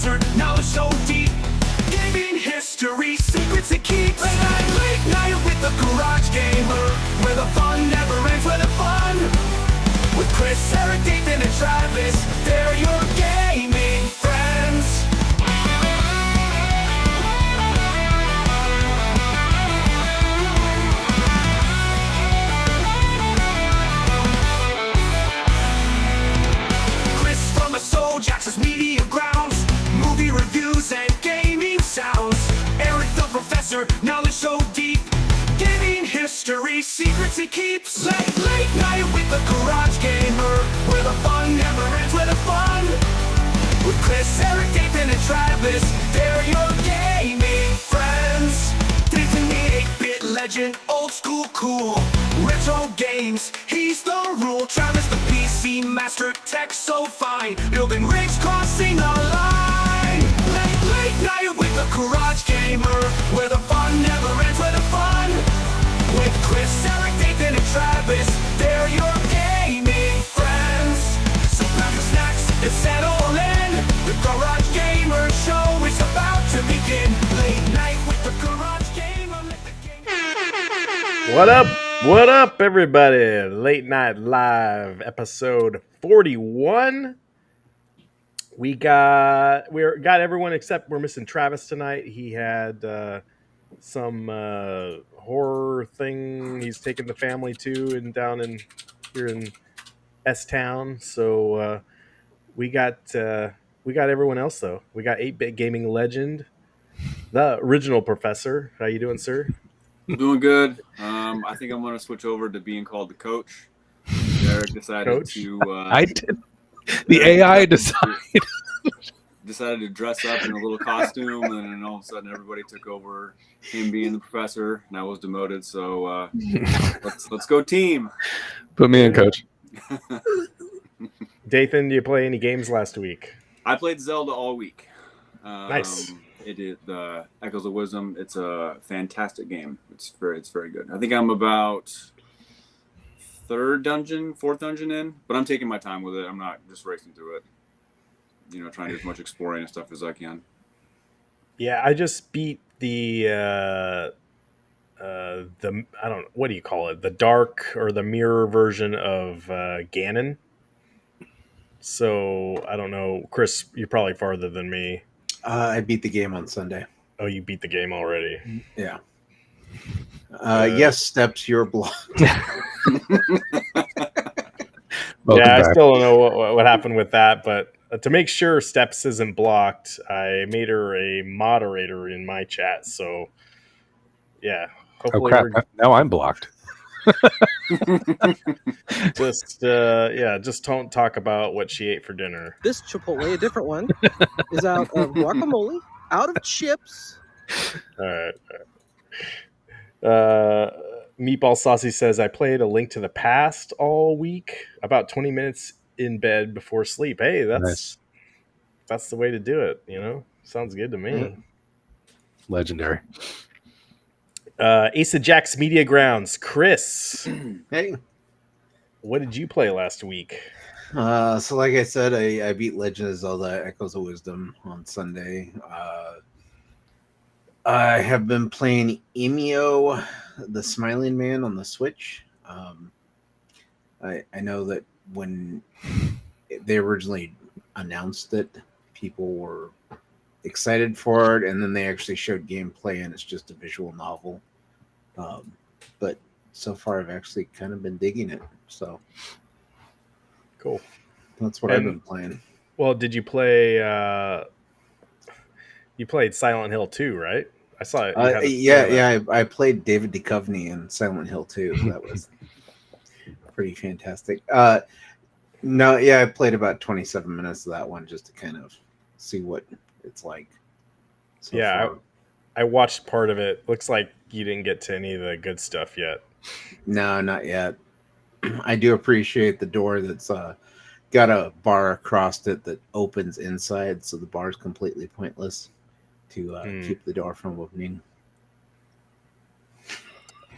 professor, knowledge so deep. Gaming history, secrets it keeps. Late night with the Garage Gamer, where the fun never ends, where the fun. With Chris, Eric, Nathan, and Travis, they're your gaming friends. Chris from the Soul Jackson's Media Grounds, movie reviews and gaming sounds. Eric the Professor, knowledge so deep. Gaming history, secrets he keeps. Late night with the Garage Gamer, where the fun never ends, where the fun. With Chris, Eric, Nathan, and Travis, they're your gaming friends. Nathan the 8-bit legend, old school cool. Retro games, he's the rule. Travis the PC master, tech so fine. Building rigs, crossing the line. Late night with the Garage Gamer, where the fun never ends, where the fun. With Chris, Eric, Nathan, and Travis, they're your gaming friends. So grab your snacks and settle in. The Garage Gamer show is about to begin. Late night with the Garage Gamer. Let the game... What up? What up, everybody? Late Night Live, episode 41. We got everyone except we're missing Travis tonight. He had some horror thing he's taking the family to, and down in here in S Town. So we got everyone else though. We got 8-bit gaming legend, the original professor. How you doing, sir? I'm doing good. I think I'm going to switch over to being called the coach. Eric decided to... I did. The AI decided to dress up in a little costume, and then all of a sudden everybody took over him being the professor, and I was demoted. So let's go team. Put me in, coach. Dathan, do you play any games last week? I played Zelda all week. Nice. It is the Echoes of Wisdom. It's a fantastic game. It's very good. I think I'm about fourth dungeon in, but I'm taking my time with it. I'm not just racing through it. Trying to do as much exploring and stuff as I can. Yeah, I just beat the I don't know, what do you call it? The dark or the mirror version of Ganon. So I don't know, Chris. You're probably farther than me. I beat the game on Sunday. Oh, you beat the game already? Yeah. Yes, Steps, you're blocked. Yeah, I still don't know what happened with that, but to make sure Steps isn't blocked, I made her a moderator in my chat. So, yeah. Hopefully now I'm blocked. just don't talk about what she ate for dinner. This Chipotle, a different one, is out of guacamole, out of chips. All right. Meatball Saucy says, I played A Link to the Past all week, about 20 minutes in bed before sleep. Hey, that's the way to do it, Sounds good to me. Legendary. Ace of Jack's Media Grounds. Chris. Hey. What did you play last week? So like I said, I beat Legend of Zelda Echoes of Wisdom on Sunday. I have been playing Emio, the Smiling Man on the Switch. I know that when they originally announced it, people were excited for it, and then they actually showed gameplay, and it's just a visual novel. But so far, I've actually kind of been digging it. So cool. That's what I've been playing. Well, did you play? You played Silent Hill 2, right? I saw it. I played David Duchovny in Silent Hill 2. That was pretty fantastic. I played about 27 minutes of that one just to kind of see what it's like. I watched part of it. Looks like you didn't get to any of the good stuff yet. No, not yet. I do appreciate the door that's got a bar across it that opens inside, so the bar is completely pointless to keep the door from opening.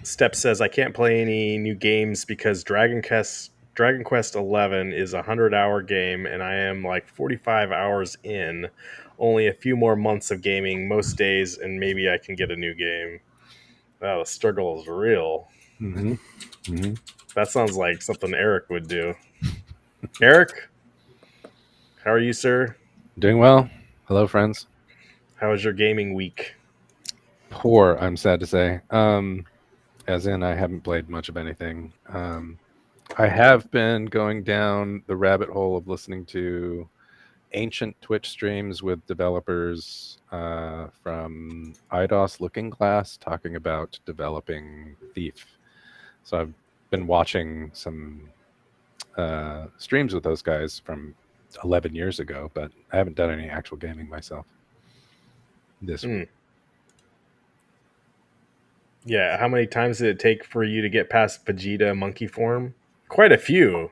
Step says, I can't play any new games because Dragon Quest Dragon Quest 11 is a 100-hour game, and I am like 45 hours in. Only a few more months of gaming most days, and maybe I can get a new game. Wow, the struggle is real. Mm-hmm. Mm-hmm. That sounds like something Eric would do. Eric, how are you, sir? Doing well. Hello, friends. How was your gaming week? Poor, I'm sad to say. As in, I haven't played much of anything. I have been going down the rabbit hole of listening to ancient Twitch streams with developers from IDOS Looking Glass talking about developing Thief. So I've been watching some streams with those guys from 11 years ago, but I haven't done any actual gaming myself this week. Yeah, how many times did it take for you to get past Vegeta monkey form? Quite a few.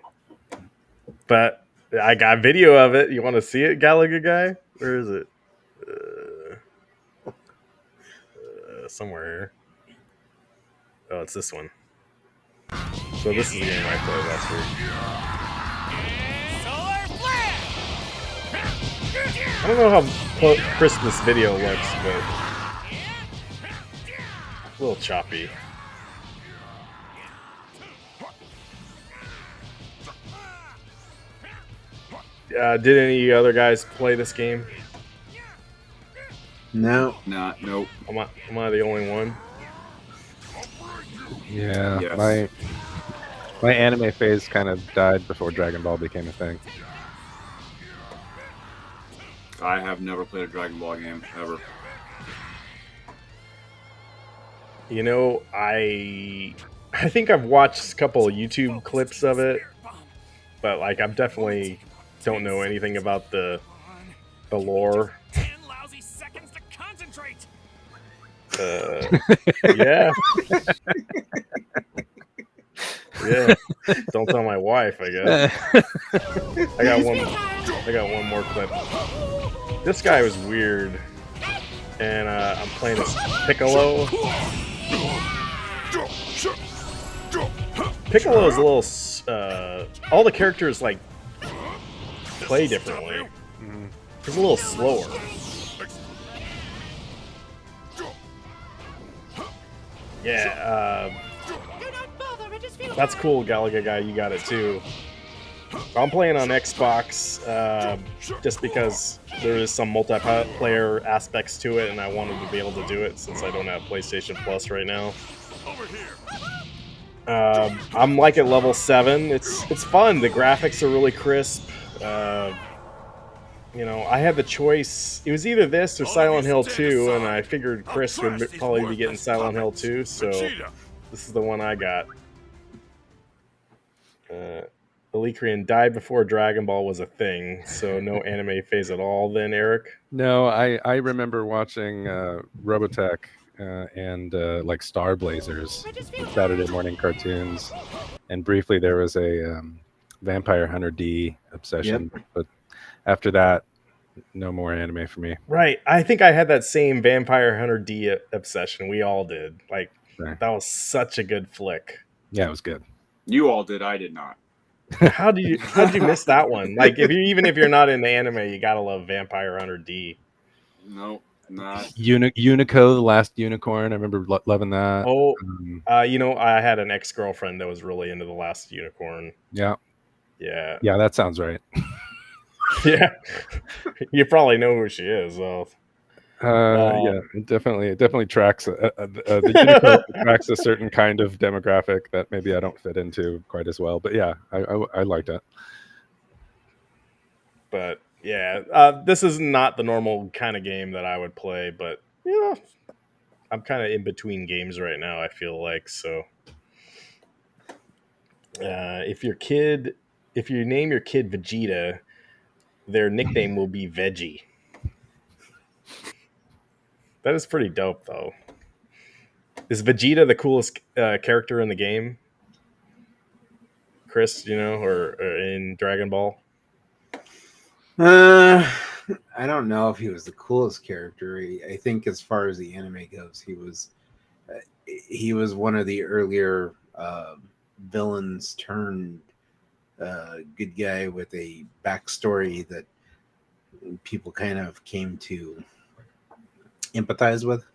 But I got video of it. You want to see it, Galaga guy? Where is it? Somewhere here. Oh, it's this one. So this is the game I played last week. I don't know how crisp this video looks, but a little choppy. Did any of you other guys play this game? No. Nope. Am I the only one? Yeah, Yes. my anime phase kind of died before Dragon Ball became a thing. I have never played a Dragon Ball game ever. You know, I think I've watched a couple of YouTube clips of it, but like I'm definitely don't know anything about the lore. 10 lousy seconds to concentrate. Yeah. Yeah. Don't tell my wife, I guess. I got one more clip. This guy was weird. And I'm playing as Piccolo. Piccolo is a little all the characters like play differently. He's a little slower. Yeah, that's cool, Galaga guy. You got it too. I'm playing on Xbox just because there is some multiplayer aspects to it, and I wanted to be able to do it since I don't have PlayStation Plus right now. I'm like at level 7. It's fun. The graphics are really crisp. You know, I had the choice. It was either this or Silent Hill 2, and I figured Chris would probably be getting Silent Hill 2, so this is the one I got. Elicrian died before Dragon Ball was a thing, so no anime phase at all then, Eric? No, I remember watching Robotech and like Star Blazers, Saturday morning cartoons, and briefly there was a Vampire Hunter D obsession, but after that, no more anime for me. Right. I think I had that same Vampire Hunter D obsession. We all did. Like, that was such a good flick. Yeah, it was good. You all did. I did not. How'd you miss that one? Like, even if you're not into anime, you gotta love Vampire Hunter D. Nope, not. Unico, the last unicorn. I remember loving that. Oh, you know, I had an ex-girlfriend that was really into the last unicorn. Yeah, that sounds right. Yeah, you probably know who she is, though. Yeah, it definitely tracks. The Unico tracks a certain kind of demographic that maybe I don't fit into quite as well. But yeah, I liked it. But yeah, this is not the normal kind of game that I would play. But you know, I'm kind of in between games right now. I feel like so. If you name your kid Vegeta, their nickname will be Veggie. That is pretty dope, though. Is Vegeta the coolest character in the game, Chris? You know, or in Dragon Ball? I don't know if he was the coolest character. I think, as far as the anime goes, he was one of the earlier villains turned good guy with a backstory that people kind of came to empathize with.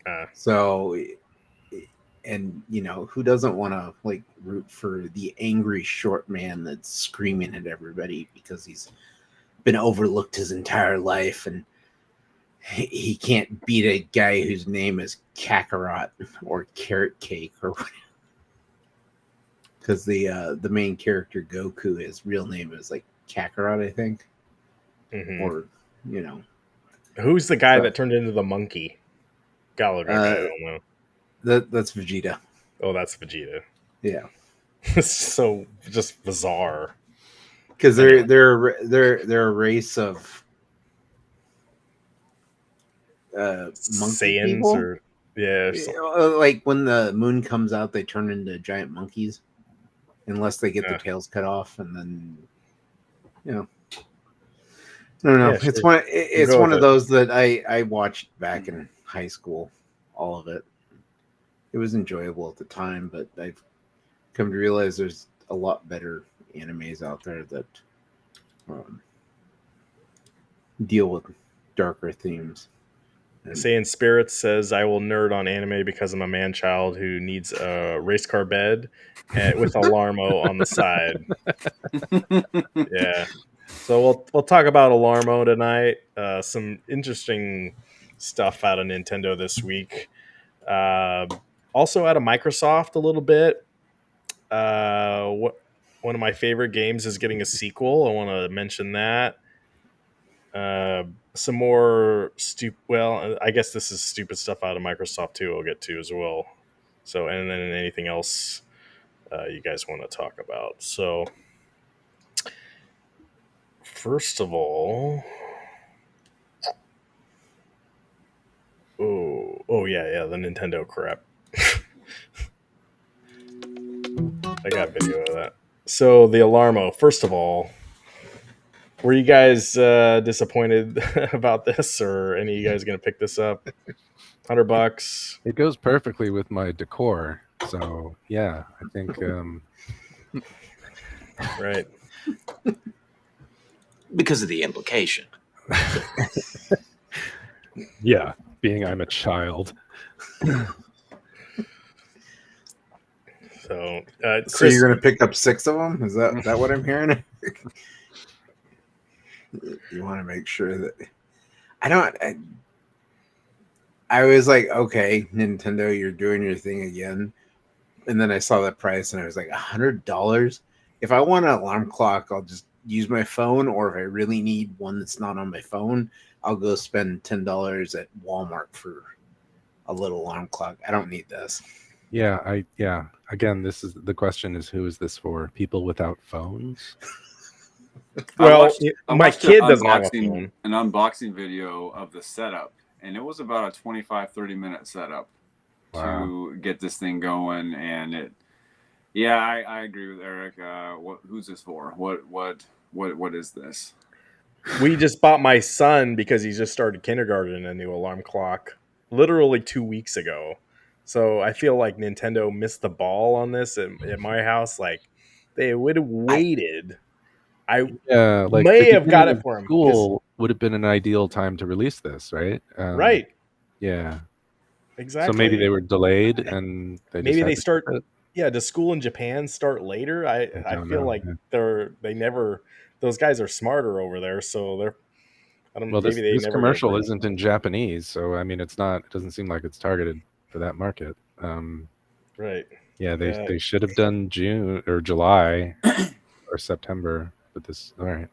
Uh, So, and who doesn't want to like root for the angry short man that's screaming at everybody because he's been overlooked his entire life and he can't beat a guy whose name is Kakarot or Carrot Cake or because the main character Goku, his real name is like Kakarot, I think, mhm. or you know, Who's the guy So- that turned into the monkey? Gotta look up. I don't know. that's Vegeta. Oh, that's Vegeta. Yeah, It's so just bizarre. because they're Anyway. they're a race of monkey Saiyans people. or yeah, Like when the moon comes out, they turn into giant monkeys, unless they get their tails cut off, and then I don't know. Yeah, It's sure. one. We'll It's go one with of it. those that I watched back in high school. All of it. It was enjoyable at the time, but I've come to realize there's a lot better animes out there that um, deal with darker themes. And Saiyan Spirits says, I will nerd on anime because I'm a man child who needs a race car bed with Alarmo on the side. Yeah. So we'll talk about Alarmo tonight. Some interesting stuff out of Nintendo this week. Uh, Also out of Microsoft a little bit. What one of my favorite games is getting a sequel. I want to mention that. Some more stupid. Well, I guess this is stupid stuff out of Microsoft too. I'll get to as well. So, and then anything else you guys want to talk about. So, first of all, oh yeah, the Nintendo crap. I got video of that. So the Alarmo. First of all, were you guys disappointed about this, or any of you guys going to pick this up? $100. It goes perfectly with my decor. So yeah, I think Right. Because of the implication. yeah, being I'm a child. So, so Chris, you're gonna pick up 6 of them? Is that what I'm hearing? You want to make sure that I don't. I was like, okay, Nintendo, you're doing your thing again. And then I saw that price and I was like, $100. If I want an alarm clock, I'll just use my phone, or if I really need one that's not on my phone, I'll go spend $10 at Walmart for a little alarm clock. I don't need this. Yeah, Again, this is the question: is who is this for? People without phones? well, I my watched kid doesn't have a phone. an unboxing video of the setup, and it was about a 25-30 minute setup to get this thing going. And I agree with Eric. Who's this for? What is this? We just bought my son because he just started kindergarten a new alarm clock literally 2 weeks ago. So I feel like Nintendo missed the ball on this at my house. Like they would have waited. I Yeah, like may the have got beginning it of for him. school would have been an ideal time to release this, right? Right. Yeah. Exactly. So maybe they were delayed and they Maybe just had they to start. ship it. Yeah, does school in Japan start later? I don't feel know. like Yeah. they never. Those guys are smarter over there, so they're. I don't. Well, Maybe they this never get commercial approved. isn't in Japanese, so I mean, it's not. It doesn't seem like it's targeted for that market. Right. Yeah, they should have done June or July or September, but this. All right.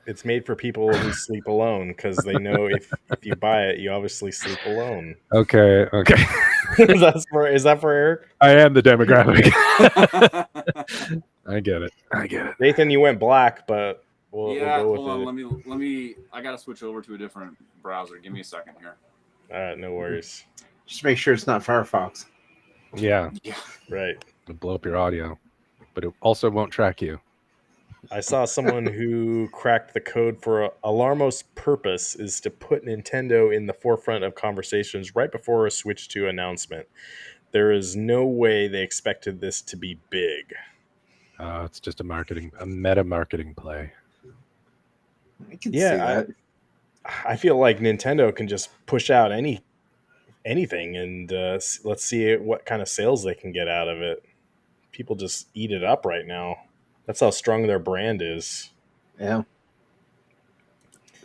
It's made for people who sleep alone because they know if you buy it, you obviously sleep alone. Okay. Is that for Eric? I am the demographic. I get it. Nathan, you went black, but we'll go with hold on. it. Let me. I gotta switch over to a different browser. Give me a second here. No worries. Just make sure it's not Firefox. Yeah. Right. It'll blow up your audio, but it also won't track you. I saw someone who cracked the code for Alarmo's purpose is to put Nintendo in the forefront of conversations right before a Switch 2 announcement. There is no way they expected this to be big. It's just a meta marketing play. I can Yeah, see that. I feel like Nintendo can just push out anything, and let's see what kind of sales they can get out of it. People just eat it up right now. That's how strong their brand is. Yeah.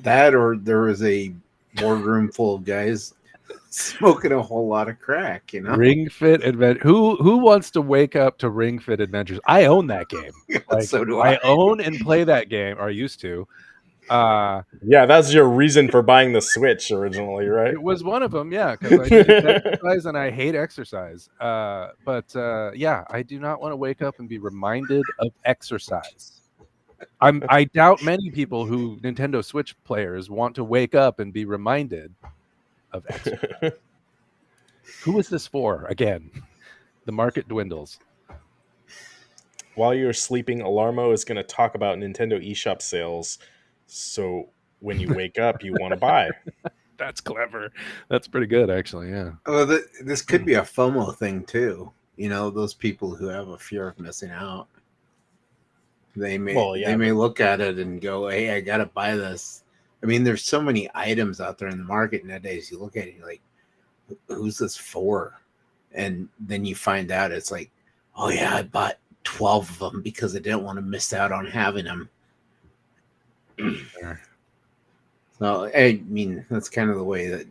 That, or there was a boardroom full of guys smoking a whole lot of crack, you know? Ring Fit Adventure. Who wants to wake up to Ring Fit Adventures? I own that game. Like So do I I. own and play that game, or I used to. Yeah, that's your reason for buying the Switch originally, right? It was one of them, yeah, because I needed exercise and I hate exercise. Yeah, I do not want to wake up and be reminded of exercise. I doubt many people who Nintendo Switch players want to wake up and be reminded of exercise. Who is this for? Again, the market dwindles. While you're sleeping, Alarmo is going to talk about Nintendo eShop sales. So when you wake up, you want to buy. That's clever. That's pretty good, actually. Yeah. Well, this could be a FOMO thing too. You know, those people who have a fear of missing out. They may look at it and go, "Hey, I gotta buy this." I mean, there's so many items out there in the market nowadays. You look at it, you're like, "Who's this for?" And then you find out it's like, "Oh yeah, I bought 12 of them because I didn't want to miss out on having them." Sure. So I mean, that's kind of the way that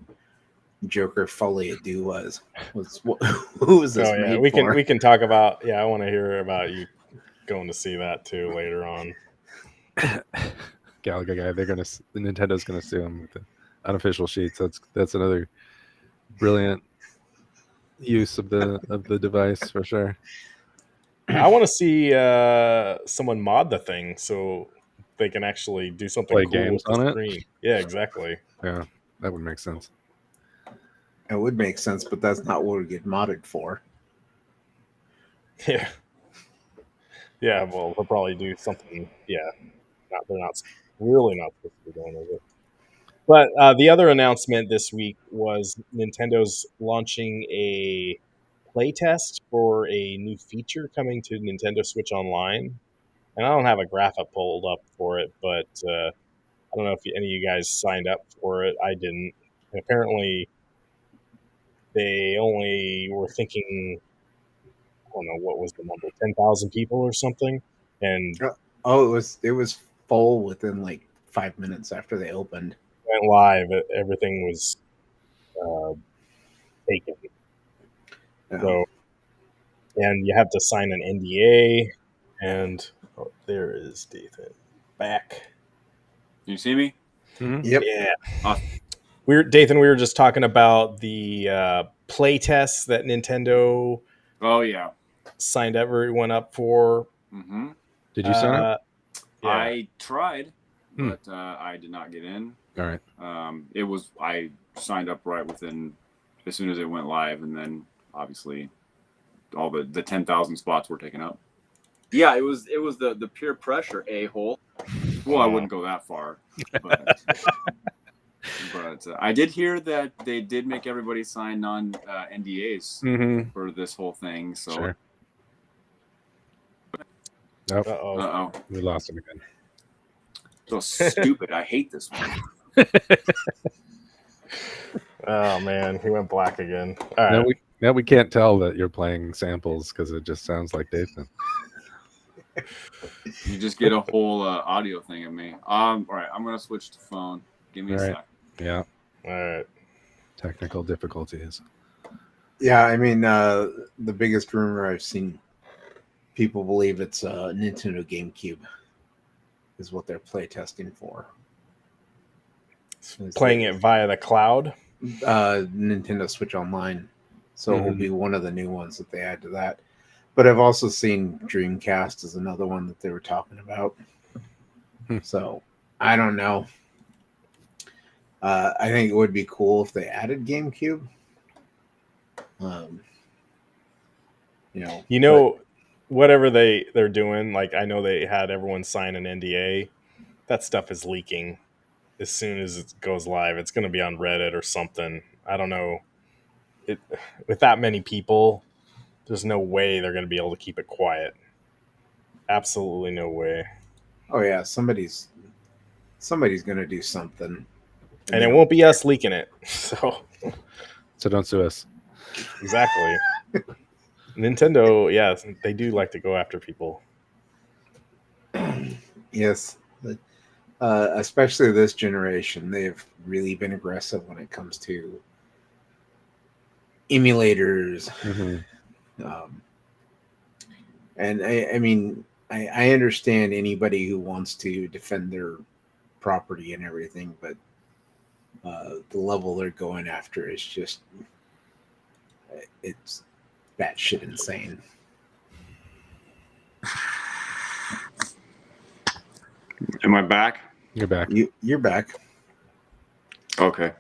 Joker Folie à Deux was. Who was this made for? We can talk about. Yeah, I want to hear about you going to see that too later on. Galaga guy, the Nintendo's gonna sue him with the unofficial sheets. That's another brilliant use of the device for sure. I want to see someone mod the thing so they can actually do something Play cool games with the on it? screen. Yeah, exactly. Yeah, that would make sense. It would make sense, but that's not what we get modded for. Yeah. Yeah, well, they'll probably do something. Yeah, they're not really not supposed to be doing it. But the other announcement this week was Nintendo's launching a playtest for a new feature coming to Nintendo Switch Online. And I don't have a graphic pulled up for it, but I don't know if any of you guys signed up for it. I didn't. And apparently, they only were thinking, I don't know, what was the number, 10,000 people or something? And Oh, it was full within like 5 minutes after they opened. went live. Everything was taken. Yeah. So, and you have to sign an NDA. And there is Dathan back. Can you see me? Yep. Yeah. Awesome. Dathan, we were just talking about the play tests that Nintendo Oh yeah. signed everyone up for. Mm-hmm. Did you sign up? Yeah. I tried, Hmm. but I did not get in. All right. I signed up right within as soon as it went live, and then obviously all the 10,000 spots were taken up. Yeah, it was the peer pressure a-hole. Well, I wouldn't go that far, but I did hear that they did make everybody sign NDAs for this whole thing. So, Sure. Nope. Uh-oh. We lost him again. So stupid. I hate this one. Oh, man. He went black again. All right. Now we can't tell that you're playing samples because it just sounds like Dathan. You just get a whole audio thing of me. All right, I'm gonna switch to phone. Give me a sec. Yeah. All right. Technical difficulties. Yeah, I mean, the biggest rumor I've seen, people believe it's Nintendo GameCube is what they're play testing for. Playing it via the cloud? Nintendo Switch Online. So it will be one of the new ones that they add to that. But I've also seen Dreamcast is another one that they were talking about. So I don't know. I think it would be cool if they added GameCube. Whatever they're doing, like I know they had everyone sign an NDA. That stuff is leaking. As soon as it goes live, it's going to be on Reddit or something. I don't know. With that many people, there's no way they're going to be able to keep it quiet. Absolutely no way. Oh yeah, somebody's gonna do something, And they it don't won't be care. us leaking it. So So don't sue us. exactly. Nintendo, yeah, they do like to go after people. Yes, especially this generation, they've really been aggressive when it comes to emulators. Um, and I mean, I understand anybody who wants to defend their property and everything, but the level they're going after is just it's batshit insane. Am I back? You're back. You're back. Okay.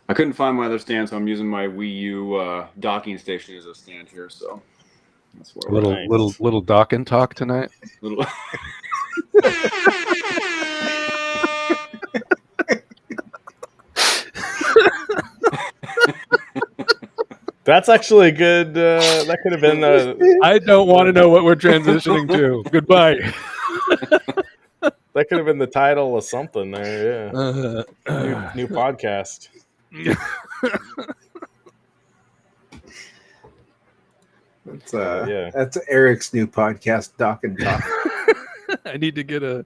I couldn't find my other stand, so I'm using my Wii U docking station as a stand here. So that's where we're at. Little dock and talk tonight. Little. That's actually a good. That could have been. I don't want to know what we're transitioning to. Goodbye. That could have been the title of something there. Yeah, new podcast. Yeah. That's Eric's new podcast, Doc and Talk. I need to get a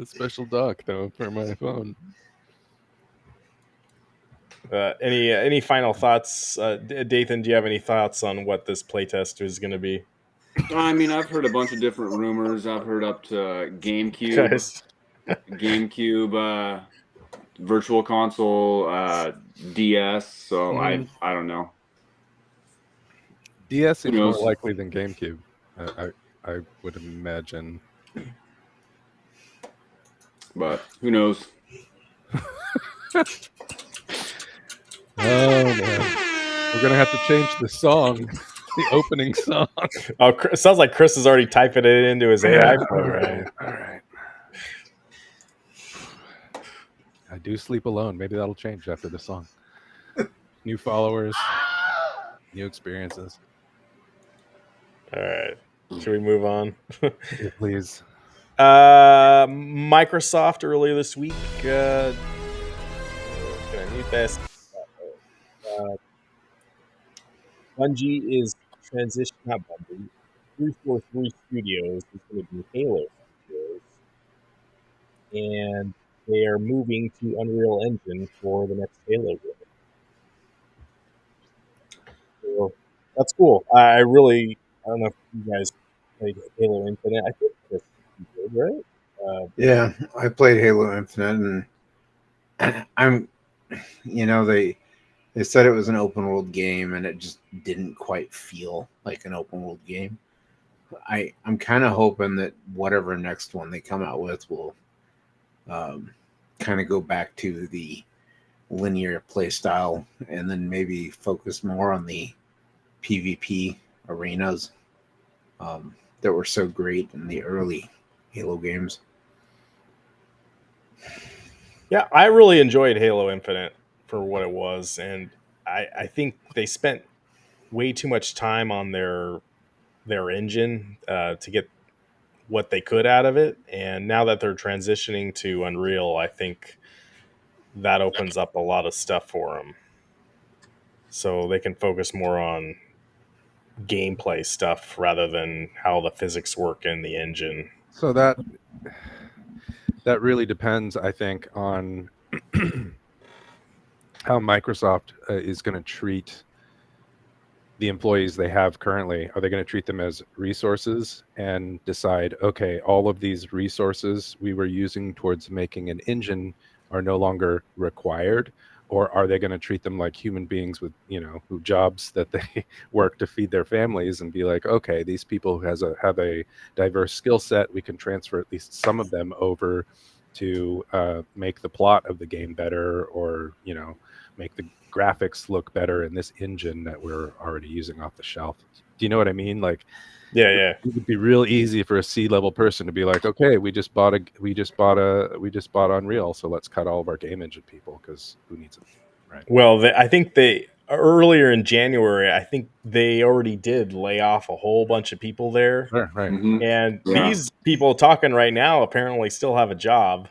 special dock though for my phone. Any final thoughts, Dathan? Do you have any thoughts on what this playtest is going to be? I mean, I've heard a bunch of different rumors. I've heard up to GameCube, Guys, Virtual Console, DS. So I don't know. DS Who is more knows? likely than GameCube. I would imagine. But who knows? Oh man, we're gonna have to change the song, the opening song. oh, it sounds like Chris is already typing it into his AI program. All right. I do sleep alone. Maybe that'll change after the song. New followers, new experiences. All right, should we move on? Yeah, please. Microsoft earlier this week. Can I mute this? Bungie is not Bungie. 343 Studios is going to be Halo Studios, and they are moving to Unreal Engine for the next Halo game. So that's cool. I don't know if you guys played Halo Infinite. I think Chris did, right? Yeah, I played Halo Infinite, and I'm, they said it was an open world game, and it just didn't quite feel like an open world game. I'm kind of hoping that whatever next one they come out with will kind of go back to the linear play style, and then maybe focus more on the PvP arenas that were so great in the early Halo games. Yeah, I really enjoyed Halo Infinite for what it was, and I think they spent way too much time on their engine to get what they could out of it. And now that they're transitioning to Unreal, I think that opens up a lot of stuff for them, so they can focus more on gameplay stuff rather than how the physics work in the engine. So that really depends, I think, on how Microsoft is going to treat the employees they have currently. Are they going to treat them as resources and decide, okay, all of these resources we were using towards making an engine are no longer required? Or are they going to treat them like human beings with, who jobs that they work to feed their families, and be like, okay, these people who have a diverse skill set, we can transfer at least some of them over to make the plot of the game better, or make the graphics look better in this engine that we're already using off the shelf. Do you know what I mean? Like, Yeah. It would be real easy for a C-level person to be like, okay, we just bought Unreal, so let's cut all of our game engine people, because who needs it, right? Well, I think earlier in January, I think they already did lay off a whole bunch of people there. Right. Mhm. And Yeah. these people talking right now apparently still have a job.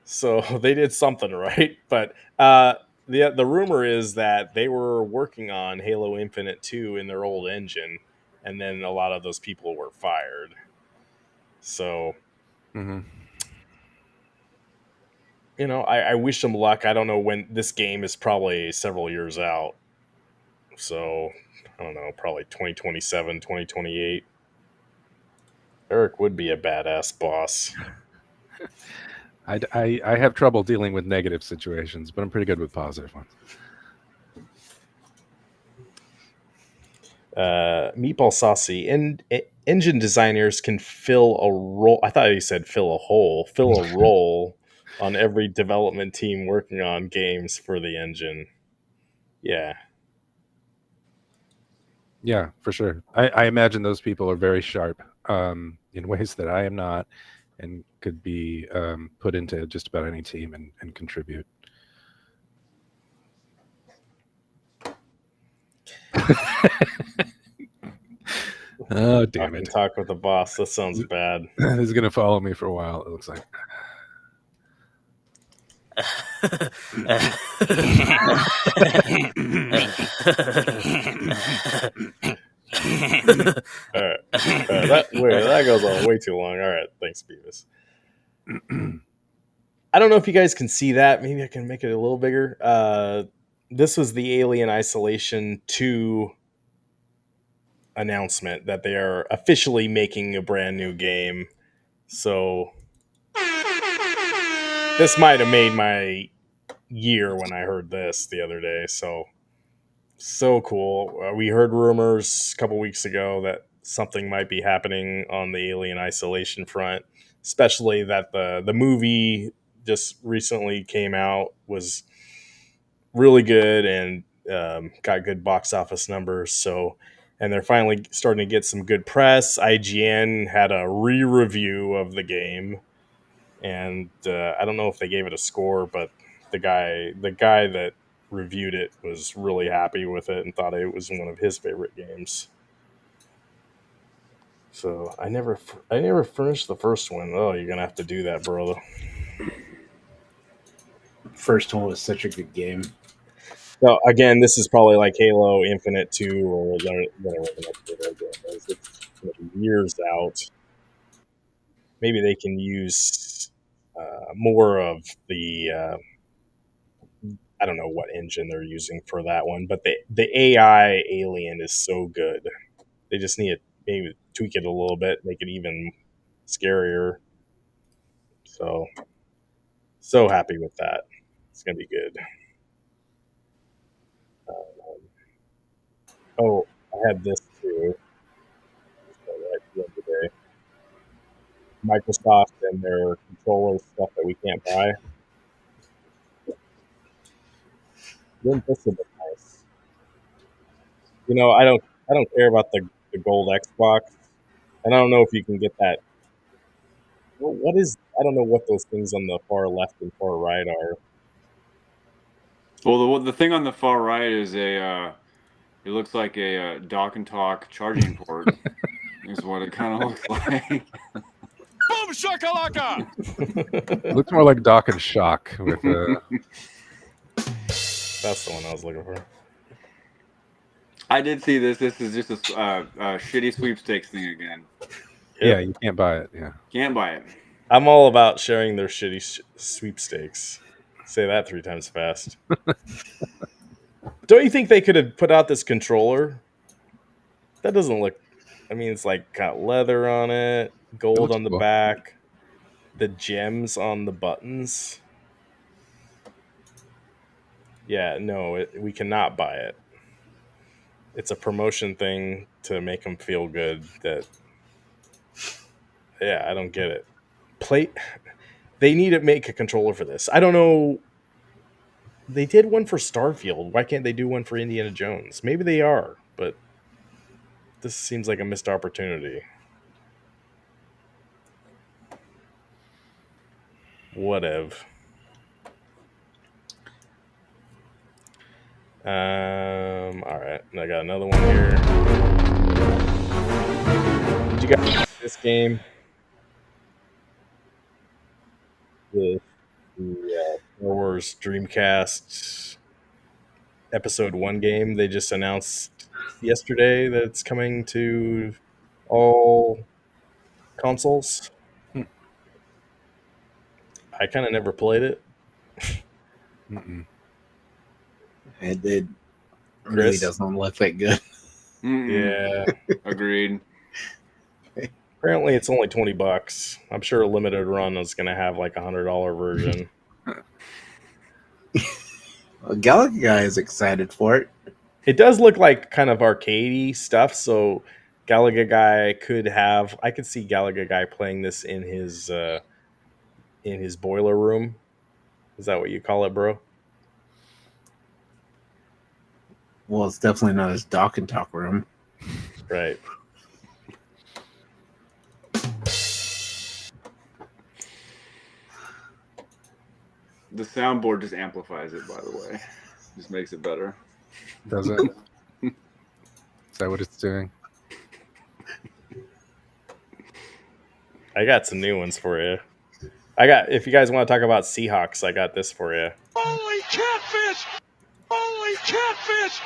So they did something right. But the rumor is that they were working on Halo Infinite 2 in their old engine, and then a lot of those people were fired. So, Hmm. I wish them luck. I don't know when this game is probably several years out. So, I don't know, probably 2027, 2028. Eric would be a badass boss. I have trouble dealing with negative situations, but I'm pretty good with positive ones. Meatball Saucy and engine designers can fill a role. I thought he said fill a hole, fill a role on every development team working on games for the engine. Yeah. Yeah, for sure. I imagine those people are very sharp in ways that I am not, and could be put into just about any team and contribute. Oh, damn it. Talk with the boss. That sounds bad. This is going to follow me for a while, it looks like. All right. That goes on way too long. All right. Thanks, Beavis. I don't know if you guys can see that. Maybe I can make it a little bigger. This was the Alien Isolation 2 announcement that they are officially making a brand new game. So this might have made my year when I heard this the other day. So cool. We heard rumors a couple weeks ago that something might be happening on the Alien Isolation front, especially that the movie just recently came out, was really good, and got good box office numbers. So, and they're finally starting to get some good press. IGN had a re-review of the game, and I don't know if they gave it a score, but the guy that reviewed it was really happy with it and thought it was one of his favorite games. So I never finished the first one. Oh, you're gonna have to do that, bro. First one was such a good game. So again, this is probably like Halo Infinite 2 or whatever the next Halo game is. It's gonna be years out. Maybe they can use more of the I don't know what engine they're using for that one, but the AI alien is so good. They just need to maybe tweak it a little bit, make it even scarier. So happy with that. It's gonna be good. Um, oh, I had this too. Right the other day. Microsoft and their controller stuff that we can't buy. Wouldn't this have been nice? I don't care about the gold Xbox, and I don't know if you can get that. What is? I don't know what those things on the far left and far right are. Well, the thing on the far right is it looks like a dock and talk charging port. Is what it kind of looks like. Boom shakalaka! Looks more like Dock and Shock with That's the one I was looking for. I did see this. This is just a shitty sweepstakes thing again. yeah, you can't buy it. Yeah. Can't buy it. I'm all about sharing their shitty sweepstakes. Say that 3 times fast. Don't you think they could have put out this controller? That doesn't look. I mean, it's like got leather on it, gold looks on the cool. back, the gems on the buttons. Yeah, no, we cannot buy it. It's a promotion thing to make them feel good. Yeah, I don't get it. They need to make a controller for this. I don't know. They did one for Starfield. Why can't they do one for Indiana Jones? Maybe they are, but this seems like a missed opportunity. Whatever. right, and I got another one here. Did you guys play this game? The Star Wars Dreamcast Episode 1 game. They just announced yesterday that it's coming to all consoles. Hmm. I kind of never played it. Mm-mm. It really Chris? doesn't look that good. Yeah. Agreed. Apparently it's only $20. I'm sure a limited run is going to have like $100 version. Well, Galaga Guy is excited for it. It does look like kind of arcadey stuff, so Galaga Guy could have. I could see Galaga Guy playing this in his boiler room. Is that what you call it, bro? Well, it's definitely not his dock and talk room. Right. The soundboard just amplifies it, by the way. Just makes it better. Does it? Is that what it's doing? I got some new ones for you. If you guys want to talk about Seahawks, I got this for you. Holy catfish! Holy catfish!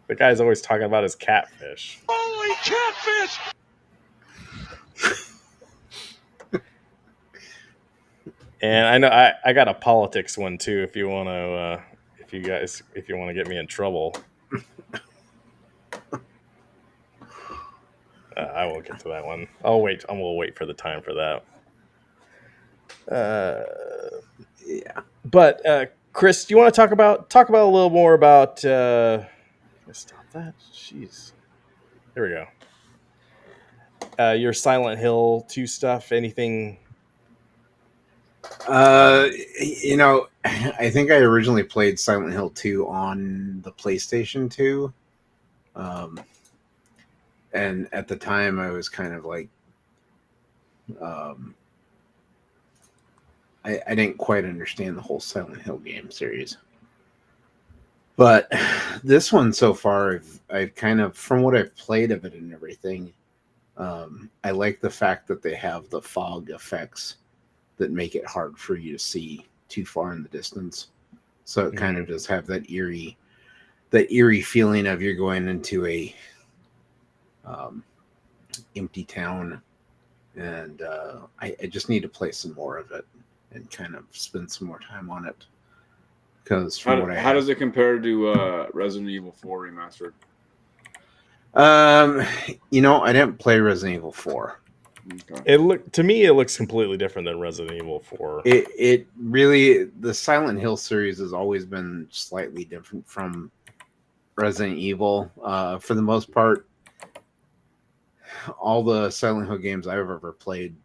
The guy's always talking about his catfish. Holy catfish! And I know I got a politics one too. If you want to, if you want to get me in trouble, I won't get to that one. I'll wait. We'll wait for the time for that. Yeah. But Chris, do you want to talk about a little more about? Stop that! Jeez. There we go. Your Silent Hill 2 stuff. Anything? I think I originally played Silent Hill 2 on the PlayStation 2. And at the time I was kind of like, I didn't quite understand the whole Silent Hill game series. But this one so far, I've kind of, from what I've played of it and everything, I like the fact that they have the fog effects that make it hard for you to see too far in the distance. So it kind of does have that eerie feeling of you're going into a empty town, and I just need to play some more of it and kind of spend some more time on it. Because how does it compare to Resident Evil 4 remastered? I didn't play Resident Evil 4. Okay. It looks completely different than Resident Evil 4. It really, the Silent Hill series has always been slightly different from Resident Evil. For the most part, all the Silent Hill games I've ever played,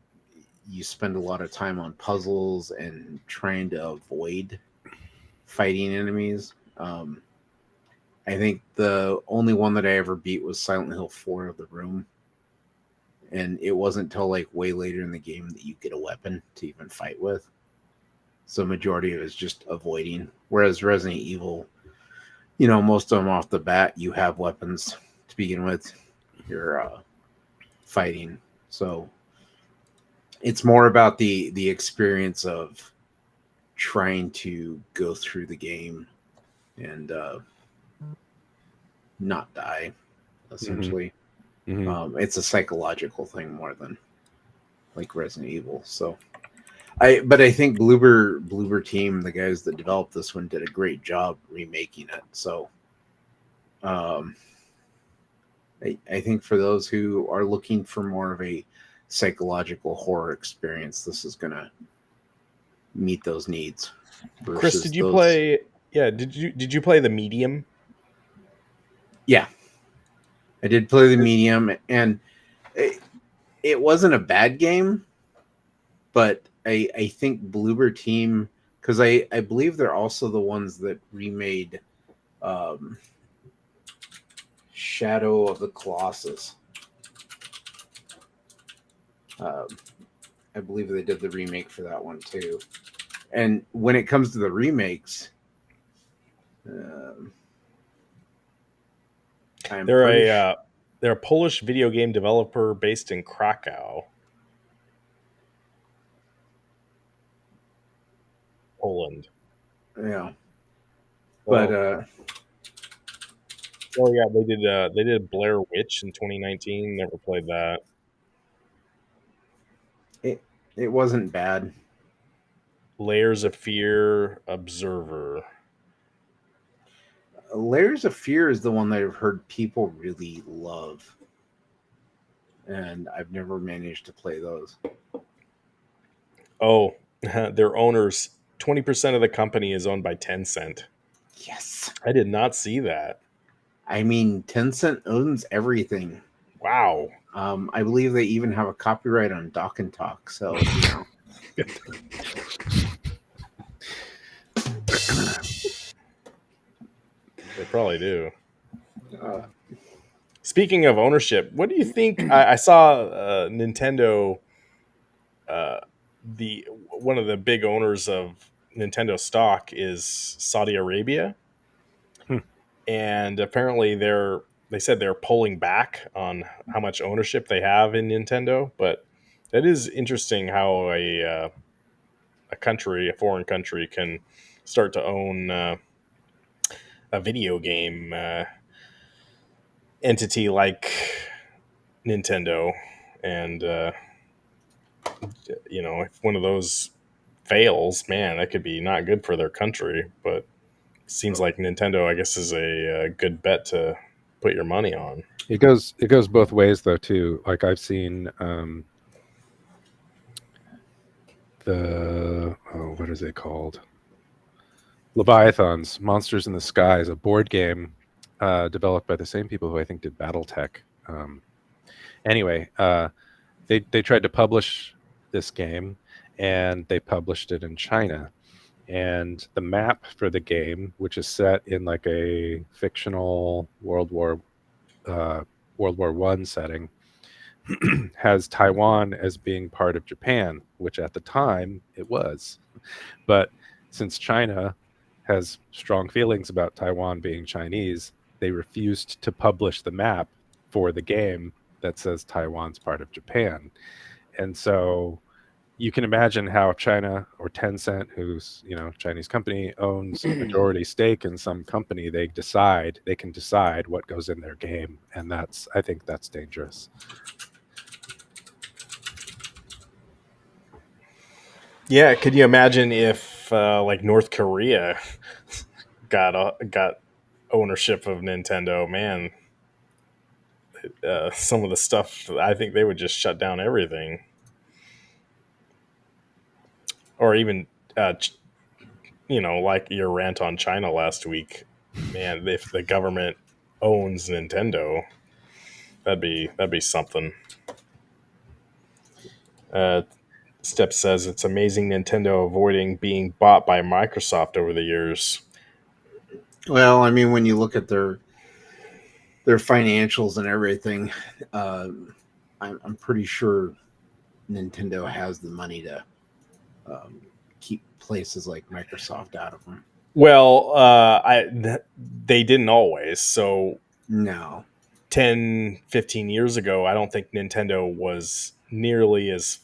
you spend a lot of time on puzzles and trying to avoid fighting enemies. I think the only one that I ever beat was Silent Hill 4 of the Room. And it wasn't until like way later in the game that you get a weapon to even fight with. So majority of it is just avoiding. Whereas Resident Evil, most of them off the bat, you have weapons to begin with. You're fighting. So it's more about the experience of trying to go through the game and not die, essentially. Mm-hmm. It's a psychological thing more than like Resident Evil. So I think Bloober team, the guys that developed this one, did a great job remaking it. So I think for those who are looking for more of a psychological horror experience, this is gonna meet those needs. Chris, did you play? Yeah, did you play the Medium? Yeah, I did play the Medium, and it wasn't a bad game, but I think Bloober team, because I believe they're also the ones that remade Shadow of the Colossus. I believe they did the remake for that one too. And when it comes to the remakes, I'm They're pretty they're a Polish video game developer based in Krakow, Poland. yeah. Well, But oh yeah, they did Blair Witch in 2019. Never played that. it wasn't bad. Layers of Fear Observer. Layers of Fear is the one that I've heard people really love, and I've never managed to play those. Oh, their owners, 20% of the company is owned by Tencent. Yes. I did not see that. I mean, Tencent owns everything. Wow. I believe they even have a copyright on Dock and Talk. So, They probably do. uh, Speaking of ownership, what do you think? I saw Nintendo. The one of the big owners of Nintendo stock is Saudi Arabia, Hmm. and apparently they said they're pulling back on how much ownership they have in Nintendo. But that is interesting how a foreign country, can start to own a video game entity like Nintendo, and if one of those fails, man, that could be not good for their country. But seems like Nintendo, I guess, is a good bet to put your money on. It goes both ways though too. Like I've seen what is it called? Leviathans, Monsters in the Sky is a board game developed by the same people who I think did BattleTech. Anyway, they tried to publish this game, and they published it in China. And the map for the game, which is set in like a fictional World War I setting, has Taiwan as being part of Japan, which at the time it was. But since China has strong feelings about Taiwan being Chinese, they refused to publish the map for the game that says Taiwan's part of Japan. And so you can imagine how China or Tencent, who's Chinese company, owns a majority stake in some company. They can decide what goes in their game, and I think that's dangerous. Yeah, could you imagine if like North Korea got ownership of Nintendo? Man, some of the stuff, I think they would just shut down everything, or even like your rant on China last week. Man, if the government owns Nintendo, that'd be something. Step says it's amazing Nintendo avoiding being bought by Microsoft over the years. well, I mean, when you look at their financials and everything, I'm pretty sure Nintendo has the money to keep places like Microsoft out of them. Well, they didn't always. So No. 10, 15 years ago, I don't think Nintendo was nearly as,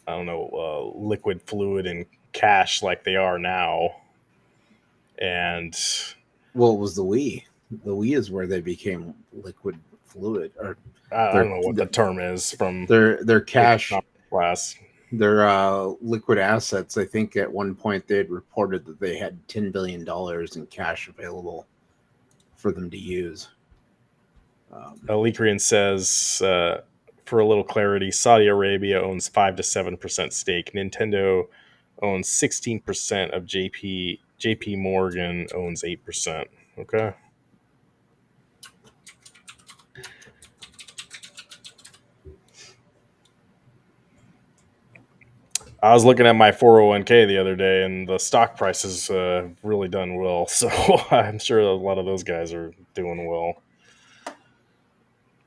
I don't know, liquid, fluid, and cash like they are now. And Well, it was the Wii. The Wii is where they became liquid fluid, or I don't know what the term is from their cash, class. their liquid assets. I think at one point they had reported that they had $10 billion in cash available for them to use. Alikrian says, for a little clarity, Saudi Arabia owns 5 to 7% stake. Nintendo owns 16% of JP Morgan owns 8%. Okay. I was looking at my 401k the other day, and the stock price has really done well. So I'm sure a lot of those guys are doing well.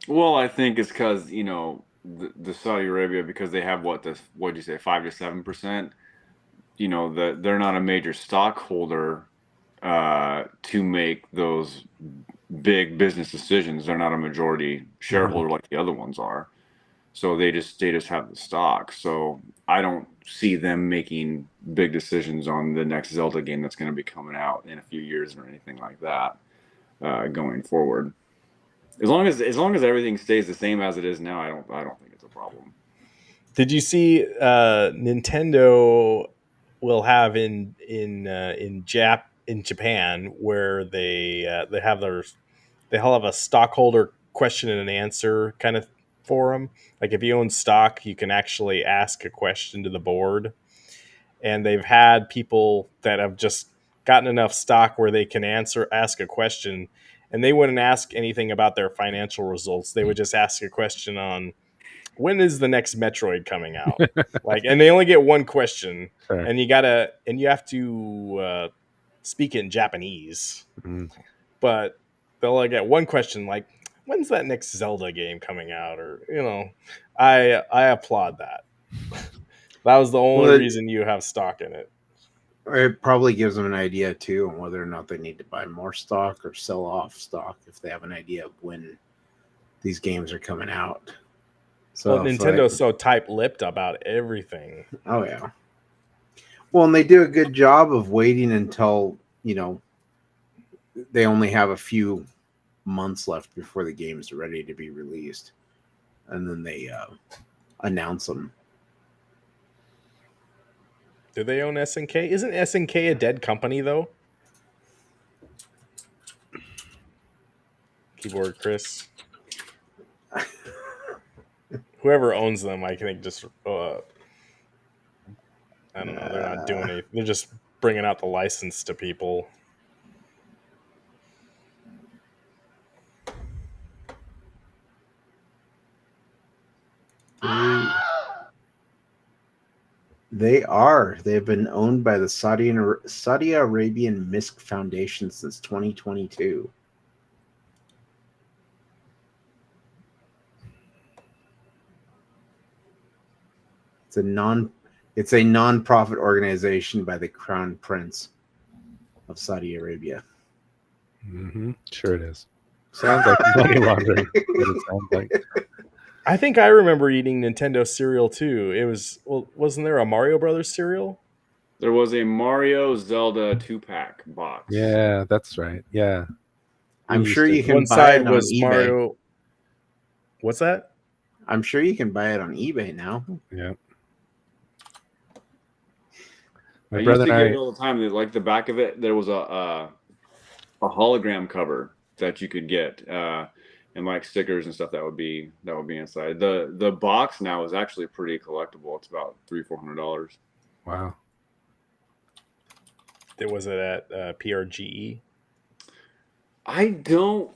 Well, I think it's because the Saudi Arabia, because they have what did you say, 5 to 7%. They're not a major stockholder to make those big business decisions. They're not a majority shareholder like the other ones are. So they just have the stock. So I don't see them making big decisions on the next Zelda game that's going to be coming out in a few years or anything like that going forward. As long as everything stays the same as it is now, I don't think it's a problem. Did you see Nintendo will have in Japan where they have they'll have a stockholder question and answer kind of forum. Like if you own stock, you can actually ask a question to the board, and they've had people that have just gotten enough stock where they can ask a question, and they wouldn't ask anything about their financial results. They would just ask a question on when is the next Metroid coming out? Like, and they only get one question, Fair. and you have to speak in Japanese, Mhm. but they'll only get one question, like, when's that next Zelda game coming out? Or I applaud that. That was the only Well, reason you have stock in it. it probably gives them an idea too on whether or not they need to buy more stock or sell off stock if they have an idea of when these games are coming out. So Well, if Nintendo's so tight-lipped about everything. oh yeah. Well, and they do a good job of waiting until, they only have a few months left before the games are ready to be released. And then they announce them. Do they own SNK? Isn't SNK a dead company though? Keyboard Chris. Whoever owns them, I think just I don't know. They're not doing anything. They're just bringing out the license to people. They are. They have been owned by the Saudi Arabian Misk Foundation since 2022. It's a non-profit organization by the Crown Prince of Saudi Arabia. Mm-hmm. Sure it is. Sounds like money laundering. What it sounds like. I think I remember eating Nintendo cereal too. Wasn't there a Mario Brothers cereal? There was a Mario Zelda 2-pack box. Yeah, that's right. Yeah. I'm We sure used you to- can One buy side it on was eBay. Mario. What's that? I'm sure you can buy it on eBay now. Yeah. I My used brother to and get I. it all the time. Like the back of it, there was a hologram cover that you could get, and like stickers and stuff that would be inside. The box now is actually pretty collectible. It's about $300-400. Wow. Was it at PRGE? I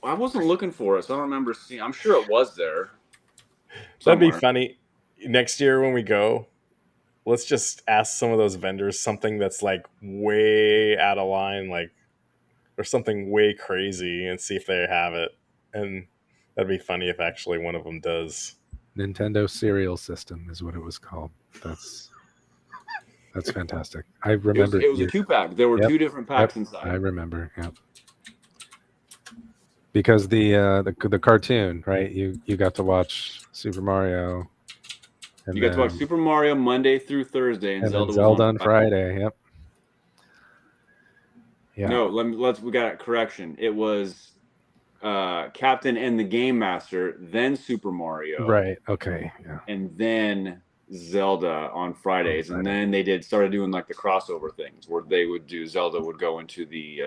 wasn't looking for it, so I don't remember seeing. I'm sure it was there. That'd be Somewhere. funny. Next year when we go, let's just ask some of those vendors something that's like way out of line, like or something way crazy, and see if they have it. And that'd be funny if actually one of them does. Nintendo Serial System is what it was called. That's fantastic. I remember It was a 2-pack. There were Yep. 2 different packs inside. I remember. Yeah. Because the cartoon, right? You got to watch Super Mario. And You got to watch Super Mario Monday through Thursday, and Zelda was on Friday. Yep. Yeah. No, we got a correction. It was Captain and the Game Master, then Super Mario, Right. Okay. Yeah. and then Zelda on Fridays, and then they started doing like the crossover things where they would do Zelda would go into the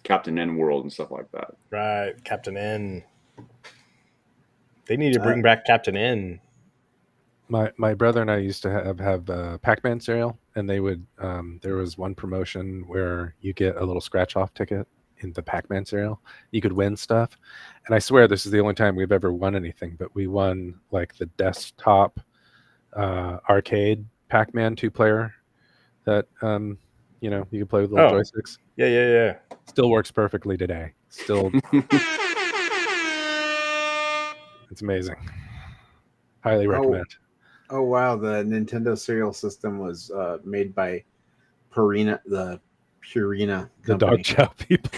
Captain N world and stuff like that. Right, Captain N. They need to bring back Captain N. My brother and I used to have Pac-Man cereal, and they would there was one promotion where you get a little scratch-off ticket in the Pac-Man cereal. You could win stuff, and I swear this is the only time we've ever won anything. But we won like the desktop arcade Pac-Man 2-player that you could play with little joysticks. Yeah. Still works perfectly today. Still, it's amazing. Highly recommend. Oh wow, the Nintendo Serial System was made by Purina the company. dog chow people.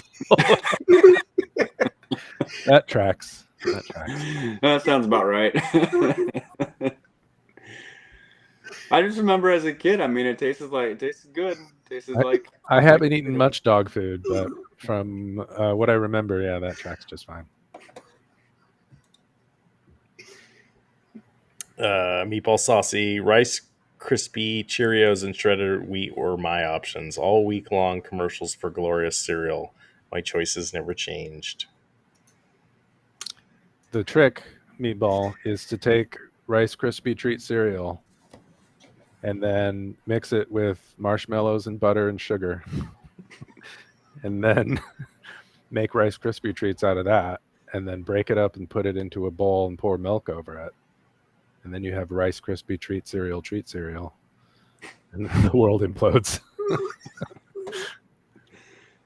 That tracks. That tracks. That sounds about right. I just remember as a kid. I mean, it tasted good. Tasted like. I haven't eaten much dog food, but from what I remember, yeah, that tracks just fine. Meatball Saucy, Rice Krispie, Cheerios, and shredded wheat were my options. All week long commercials for glorious cereal. My choices never changed. The trick, Meatball, is to take Rice Krispie treat cereal and then mix it with marshmallows and butter and sugar. And then make Rice Krispie treats out of that, and then break it up and put it into a bowl and pour milk over it. And then you have Rice Krispie treat cereal, and the world implodes.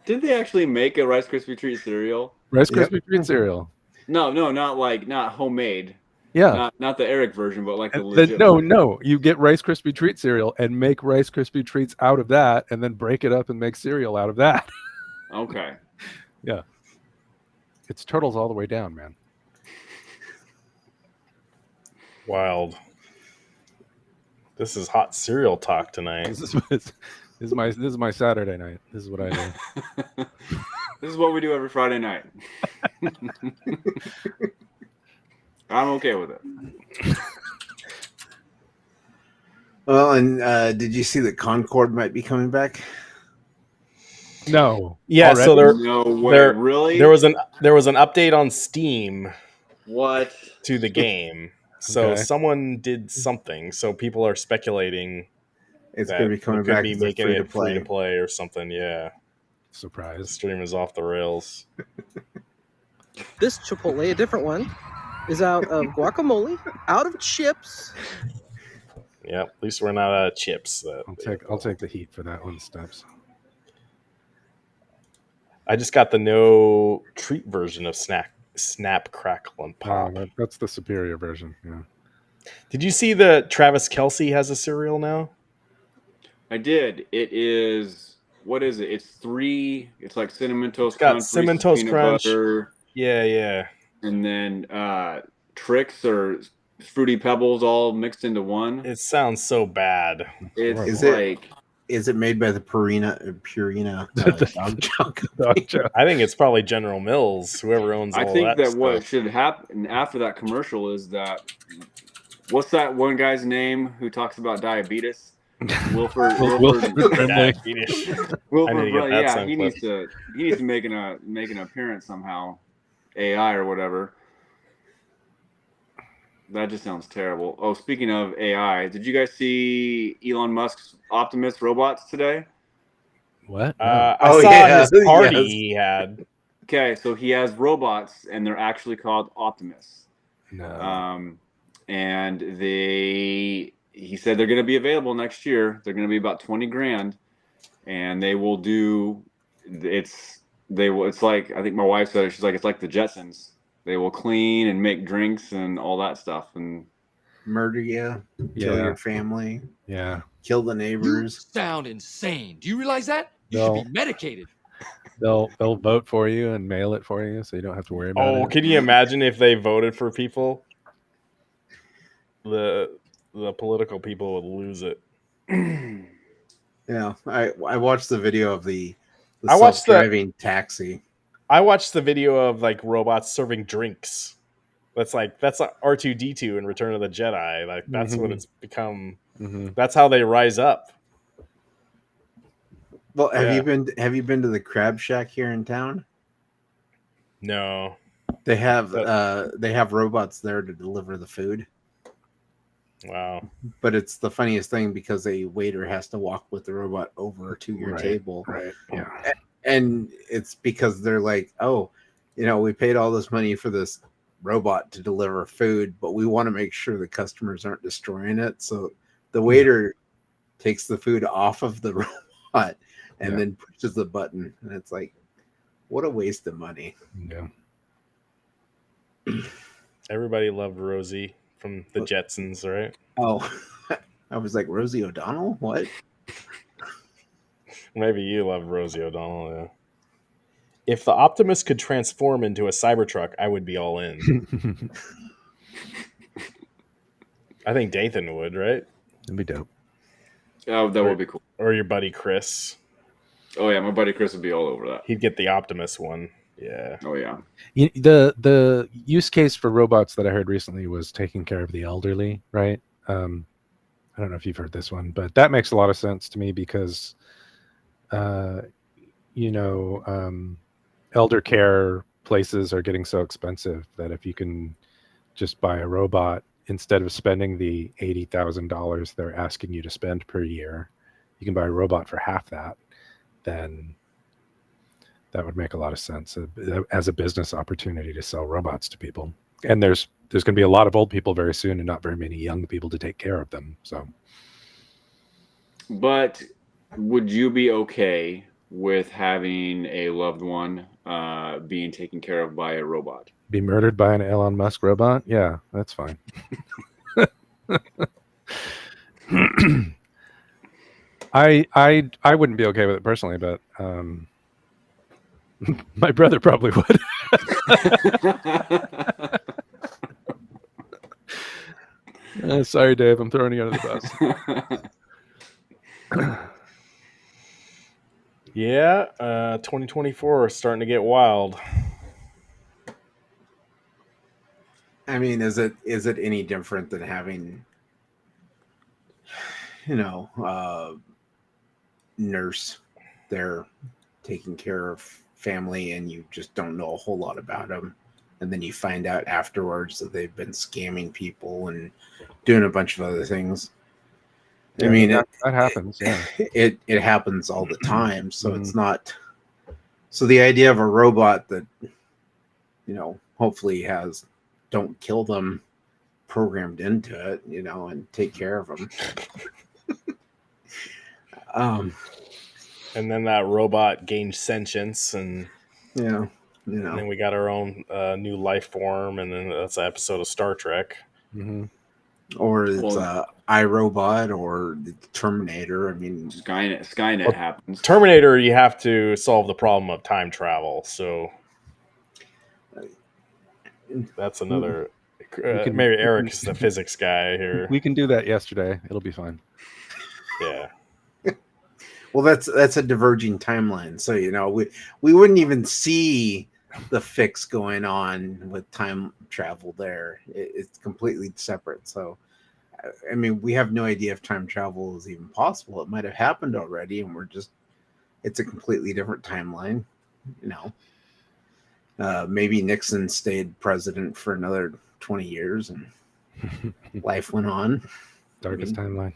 Did they actually make a Rice Krispie treat cereal? Rice Krispie treat cereal. No, not homemade. Yeah. Not the Eric version, but like the And legit. then, no, you get Rice Krispie treat cereal and make Rice Krispie treats out of that, and then break it up and make cereal out of that. Okay. Yeah. It's turtles all the way down, man. Wild. This is hot cereal talk tonight. This is my Saturday night. This is what I do. This is what we do every Friday night. I'm okay with it. Well, and did you see that Concord might be coming back? No. Yeah, Already? so No way, there really? there was an update on Steam What? to the game. So Okay. someone did something. So people are speculating It's that going to be coming it could back be as a making free to it free play. to play or something. Yeah, the Surprise. stream is off the rails. This Chipotle, a different one, is out of guacamole, out of chips. Yeah, at least we're not out of chips. I'll take the heat for that one, Steps. I just got the no treat version of Snap, Crackle, and Pop. That's the superior version. Yeah. Did you see that Travis Kelce has a cereal now? I did. It is. What is it? It's 3. It's like Cinnamon Toast It's got Crunch, Cinnamon Reese's Toast Peanut Crunch. Butter, Yeah. and then Tricks or Fruity Pebbles all mixed into one. It sounds so bad. It's Is it- like Is it made by the Purina dog chow? Dog chow. I think it's probably General Mills, whoever owns all I think that stuff. what should happen after that commercial is that what's that one guy's name who talks about diabetes? Wilford Brimley. Wilford, I need to get that yeah, sound he clip. needs to make an appearance somehow, AI or whatever. That just sounds terrible. Oh, speaking of AI, did you guys see Elon Musk's Optimus robots today? What? I Oh, saw yeah. his party Yes. he had. Okay, so he has robots, and they're actually called Optimus. No. And he said they're going to be available next year. They're going to be about 20 grand, and they will do. It's like, I think my wife said it, she's like, it's like the Jetsons. They will clean and make drinks and all that stuff. And Murder you, kill Yeah. your family, Yeah. kill the You neighbors. sound insane. Do you realize that? You No. should be medicated. They'll vote for you and mail it for you, so you don't have to worry about Oh, it. can you imagine if they voted for people? The political people would lose it. Yeah, I watched the video of the I watched the- self-driving taxi. I watched the video of like robots serving drinks. That's like R2D2 in Return of the Jedi. Like that's what Mhm. it's become. Mm-hmm. That's how they rise up. Well, have Yeah. you been to the Crab Shack here in town? No. They have robots there to deliver the food. Wow. But it's the funniest thing because a waiter has to walk with the robot over to your Right. table. Right. Yeah. And it's because they're like, oh, we paid all this money for this robot to deliver food, but we want to make sure the customers aren't destroying it. So the waiter takes the food off of the robot and then pushes the button. And it's like, what a waste of money. Yeah. Everybody loved Rosie from the Jetsons, right? Oh, I was like, Rosie O'Donnell? What? Maybe you love Rosie O'Donnell, yeah. If the Optimus could transform into a Cybertruck, I would be all in. I think Dathan would, right? That'd be dope. Oh, that would be cool. Or your buddy Chris. Oh yeah, my buddy Chris would be all over that. He'd get the Optimus one. Yeah. Oh yeah. The use case for robots that I heard recently was taking care of the elderly, right? I don't know if you've heard this one, but that makes a lot of sense to me because, elder care places are getting so expensive that if you can just buy a robot instead of spending the $80,000 they're asking you to spend per year, you can buy a robot for half that, then that would make a lot of sense as a business opportunity to sell robots to people. And there's going to be a lot of old people very soon and not very many young people to take care of them. So, but would you be okay with having a loved one being taken care of by a robot? Be murdered by an Elon Musk robot? Yeah, that's fine. I wouldn't be okay with it personally, but my brother probably would. Sorry, Dave. I'm throwing you under the bus. Yeah, 2024 is starting to get wild. I mean, is it any different than having, nurse there taking care of family and you just don't know a whole lot about them, and then you find out afterwards that they've been scamming people and doing a bunch of other things. Yeah, I mean, that happens. Yeah, it happens all the time. So it's not. So the idea of a robot that, hopefully has "don't kill them" programmed into it, and take care of them. And then that robot gained sentience, and And then we got our own new life form, and then that's an episode of Star Trek. Mm-hmm. Or it's iRobot or the Terminator. I mean, Skynet happens. Terminator, you have to solve the problem of time travel. So that's another. Maybe Eric is the physics guy here. We can do that yesterday. It'll be fun. Yeah. Well, that's a diverging timeline. So we wouldn't even see the fix going on with time travel there. It's completely separate. So, I mean, we have no idea if time travel is even possible. It might have happened already, and it's a completely different timeline. Maybe Nixon stayed president for another 20 years and life went on. Darkest timeline.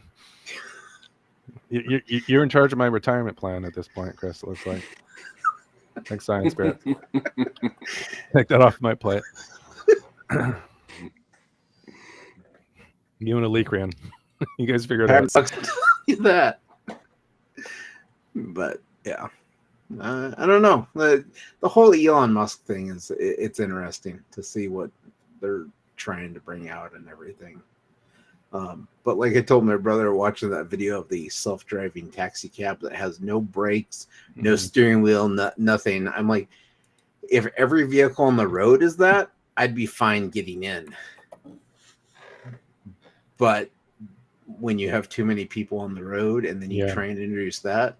You're in charge of my retirement plan at this point, Chris. It looks like. Thanks, Science Spirit. Take that off my plate. You and Alikrian. You guys figure it out. That. But yeah, I don't know. The whole Elon Musk thing it's interesting to see what they're trying to bring out and everything. But like I told my brother watching that video of the self-driving taxi cab that has no brakes, no steering wheel, nothing. I'm like, if every vehicle on the road is that, I'd be fine getting in. But when you have too many people on the road and then you try and introduce that.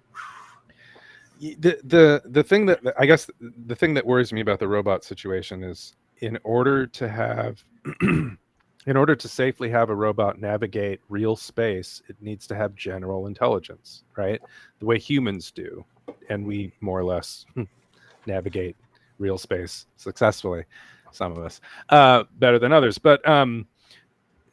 The thing that I guess the thing that worries me about the robot situation is in order to safely have a robot navigate real space, it needs to have general intelligence, right? The way humans do. And we more or less navigate real space successfully, some of us, better than others. But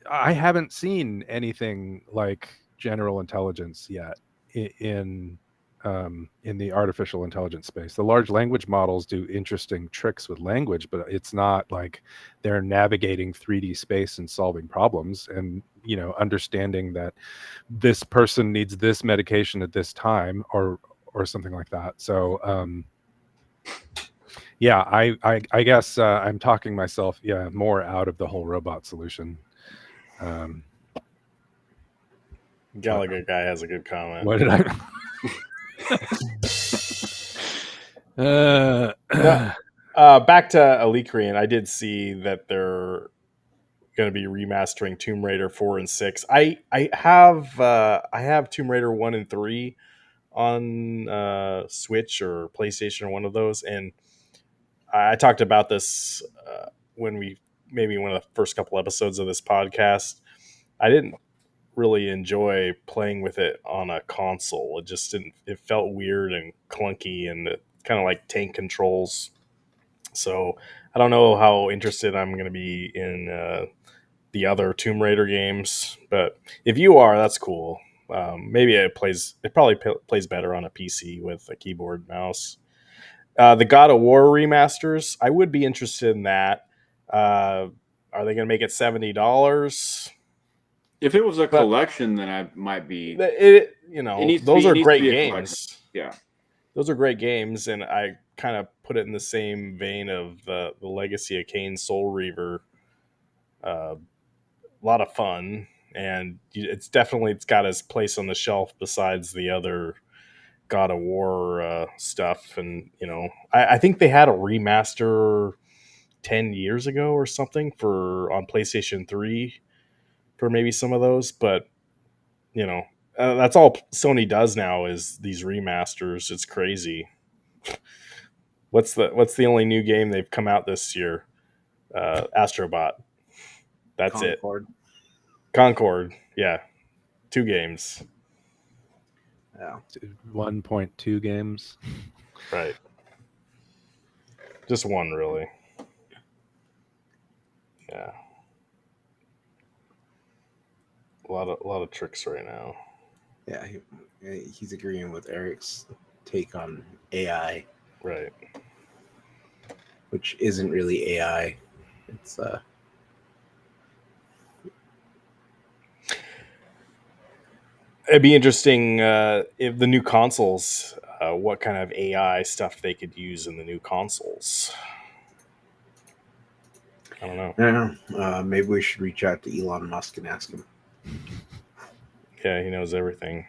I haven't seen anything like general intelligence yet in the artificial intelligence space. The large language models do interesting tricks with language, but it's not like they're navigating 3D space and solving problems and, understanding that this person needs this medication at this time or something like that. So, I guess I'm talking myself, more out of the whole robot solution. Gallagher guy has a good comment. What did I? Back to Elite Korean, I did see that they're going to be remastering Tomb Raider 4 and 6. I have Tomb Raider 1 and 3 on Switch or PlayStation or one of those, and I talked about this when we maybe one of the first couple episodes of this podcast. I didn't really enjoy playing with it on a console. It just didn't. It felt weird and clunky and kind of like tank controls. So I don't know how interested I'm going to be in the other Tomb Raider games, but if you are, that's cool. Maybe it plays. It probably plays better on a PC with a keyboard and mouse. The God of War remasters, I would be interested in that. Are they going to make it $70? If it was a But collection, then I might be. It needs to those be. It are needs to great be a collection. games. Yeah. Those are great games, and I kind of put it in the same vein of the Legacy of Kain Soul Reaver. A lot of fun, and it's got its place on the shelf besides the other God of War stuff. And I think they had a remaster 10 years ago or something for on PlayStation 3 for maybe some of those, but that's all Sony does now is these remasters. It's crazy. What's the only new game they've come out this year? Astrobot. That's it. Concord. Yeah. 2 games. Yeah. 1.2 games. Right. Just one, really. Yeah. A lot of tricks right now. Yeah, he's agreeing with Eric's take on AI, Right. which isn't really AI. It's It'd be interesting if the new consoles, what kind of AI stuff they could use in the new consoles. I don't know. maybe we should reach out to Elon Musk and ask him. Yeah, he knows everything.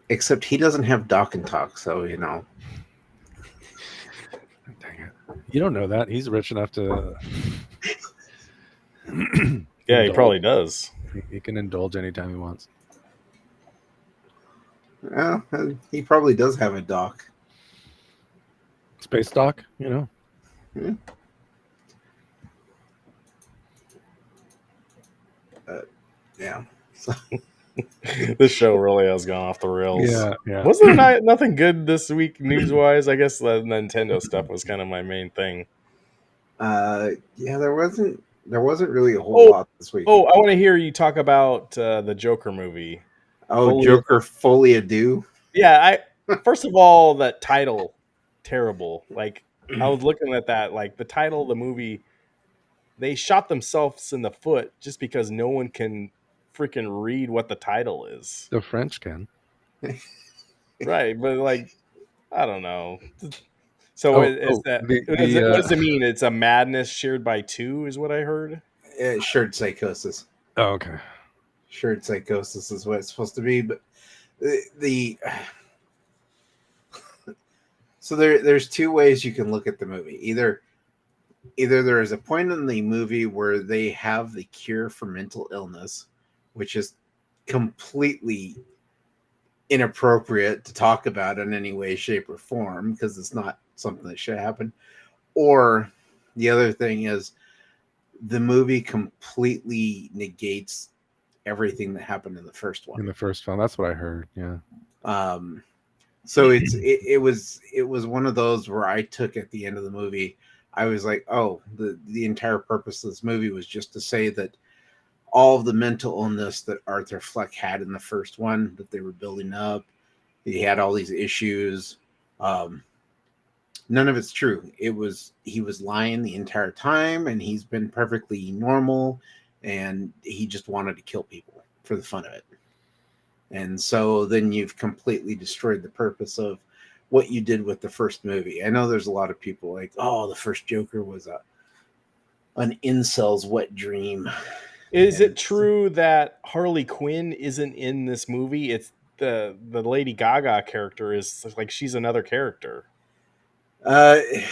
Except he doesn't have dock and talk, so Dang it! You don't know that he's rich enough to. Yeah, he probably does. He can indulge anytime he wants. He probably does have a dock. Space dock, Yeah. Yeah. This show really has gone off the rails. Yeah. Wasn't there nothing good this week news wise? I guess the Nintendo stuff was kind of my main thing. Yeah, there wasn't really a whole lot this week. Oh, I want to hear you talk about the Joker movie. Joker Folie à Deux. Yeah, first of all, that title, terrible. Like I was looking at that, like the title of the movie, they shot themselves in the foot just because no one can freaking read what the title is. The French can. Right, but like, I don't know. So what does it mean? It's a madness shared by two, is what I heard. Shared psychosis. Oh, okay. Shared psychosis is what it's supposed to be, but so there's 2 ways you can look at the movie. Either there is a point in the movie where they have the cure for mental illness, which is completely inappropriate to talk about in any way, shape, or form because it's not something that should happen. Or the other thing is the movie completely negates everything that happened in the first one. In the first film, that's what I heard. Yeah. So it was one of those where I took at the end of the movie, I was like, oh, the entire purpose of this movie was just to say that all of the mental illness that Arthur Fleck had in the first one that they were building up, he had all these issues. None of it's true. He was lying the entire time, and he's been perfectly normal, and he just wanted to kill people for the fun of it. And so then you've completely destroyed the purpose of what you did with the first movie. I know there's a lot of people like, oh, the first Joker was an incel's wet dream. Is it true that Harley Quinn isn't in this movie? It's the Lady Gaga character is like she's another character. Is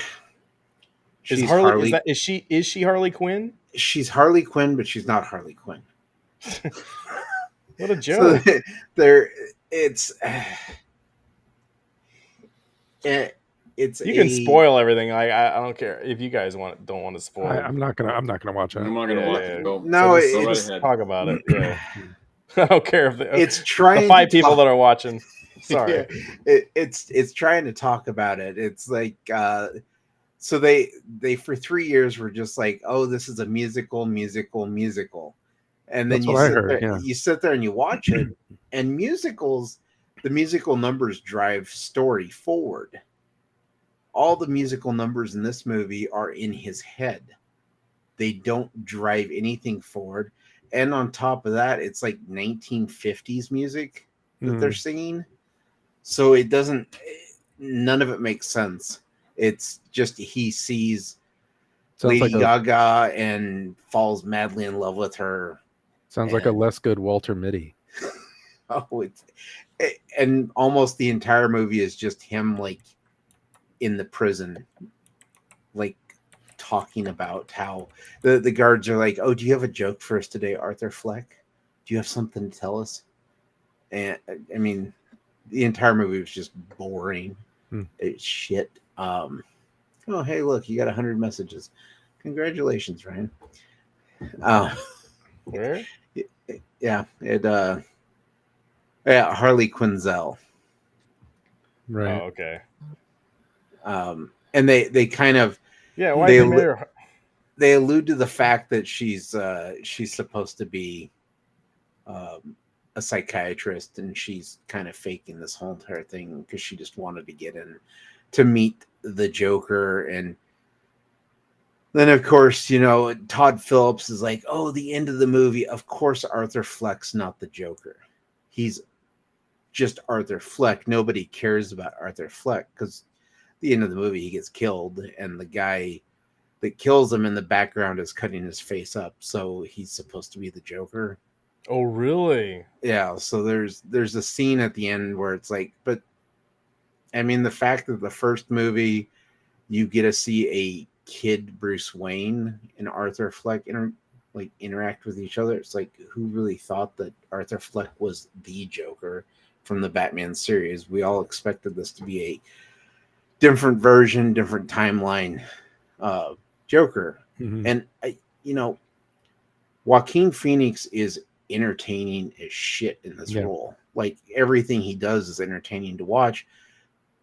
Is she Harley Quinn? She's Harley Quinn, but she's not Harley Quinn. What a So joke! it's it's You can spoil everything. I don't care if you guys don't want to spoil. I'm not gonna watch it. I'm not gonna watch it. Go. No, Go right it's ahead. Talk about it. Yeah, I don't care if it's the trying 5 to people talk- that are watching. Sorry. Yeah, it's trying to talk about it. It's like so they for 3 years were just like, oh, this is a musical, and then That's what I heard, there, yeah. you sit there and you watch it, and musicals, the musical numbers drive story forward. All the musical numbers in this movie are in his head. They don't drive anything forward. And on top of that, it's like 1950s music that they're singing. So it doesn't, none of it makes sense. It's just he sees Sounds Lady like Gaga and falls madly in love with her. sounds like a less good Walter Mitty. Oh, and almost the entire movie is just him like in the prison, like talking about how the guards are like, oh, do you have a joke for us today, Arthur Fleck? Do you have something to tell us? And I mean, the entire movie was just boring. It's shit. Oh, hey, look, you got 100 messages. Congratulations, Ryan. Where? Yeah, yeah, Harley Quinzel. Right. Oh, okay. And they kind of Yeah, why they they made her? they allude to the fact that she's supposed to be a psychiatrist, and she's kind of faking this whole entire thing because she just wanted to get in to meet the Joker. And then of course, Todd Phillips is like, oh, the end of the movie, of course Arthur Fleck's not the Joker, he's just Arthur Fleck. Nobody cares about Arthur Fleck because the end of the movie he gets killed, and the guy that kills him in the background is cutting his face up, so he's supposed to be the Joker. Oh, really? Yeah, so there's a scene at the end where it's like, but I mean, the fact that the first movie you get to see a kid Bruce Wayne and Arthur Fleck interact with each other, it's like, who really thought that Arthur Fleck was the Joker from the Batman series? We all expected this to be a different version, different timeline Joker. And Joaquin Phoenix is entertaining as shit in this role. Like, everything he does is entertaining to watch,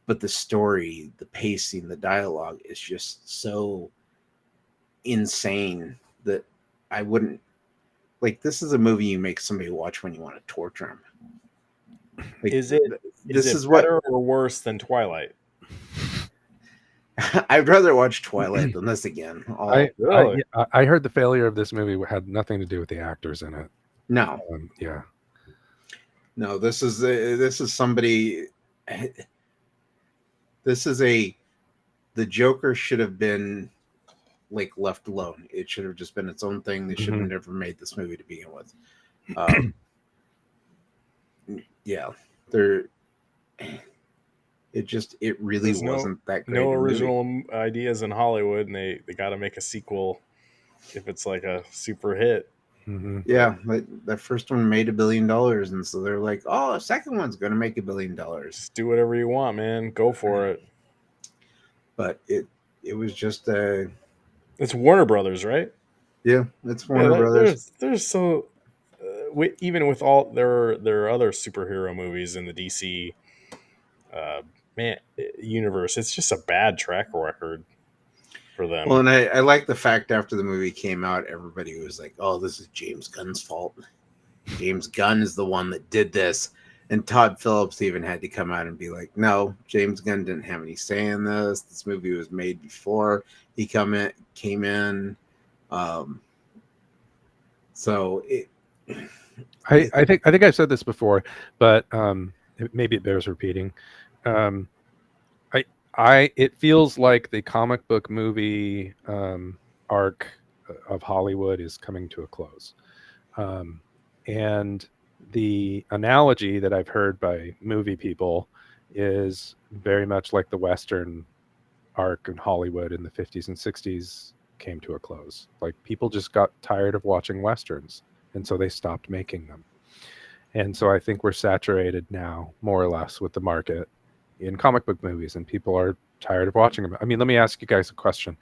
but the story, the pacing, the dialogue is just so insane that I wouldn't like. This is a movie you make somebody watch when you want to torture him. Like, Is it better or worse than Twilight? I'd rather watch Twilight than this again. I heard the failure of this movie had nothing to do with the actors in it. No. No, this is somebody. The Joker should have been like left alone. It should have just been its own thing. They should have never made this movie to begin with. It really wasn't that great. No original ideas in Hollywood, and they got to make a sequel if it's like a super hit. Yeah, that first one made $1 billion, and so they're like, "Oh, the second one's going to make $1 billion." Just do whatever you want, man. Go for it. But it was just it's Warner Brothers, right? Yeah, it's Warner Brothers. There's so even with all there are other superhero movies in the DC universe. It's just a bad track record for them. Well, and I like the fact after the movie came out, everybody was like, "Oh, this is James Gunn's fault. James Gunn is the one that did this." And Todd Phillips even had to come out and be like, "No, James Gunn didn't have any say in this. This movie was made before he came in." So I think I've said this before, but maybe it bears repeating. It feels like the comic book movie arc of Hollywood is coming to a close, and the analogy that I've heard by movie people is very much like the Western arc in Hollywood in the 50s and 60s came to a close. Like people just got tired of watching Westerns, and so they stopped making them. And so I think we're saturated now, more or less, with the market in comic book movies, and people are tired of watching them. I mean, let me ask you guys a question.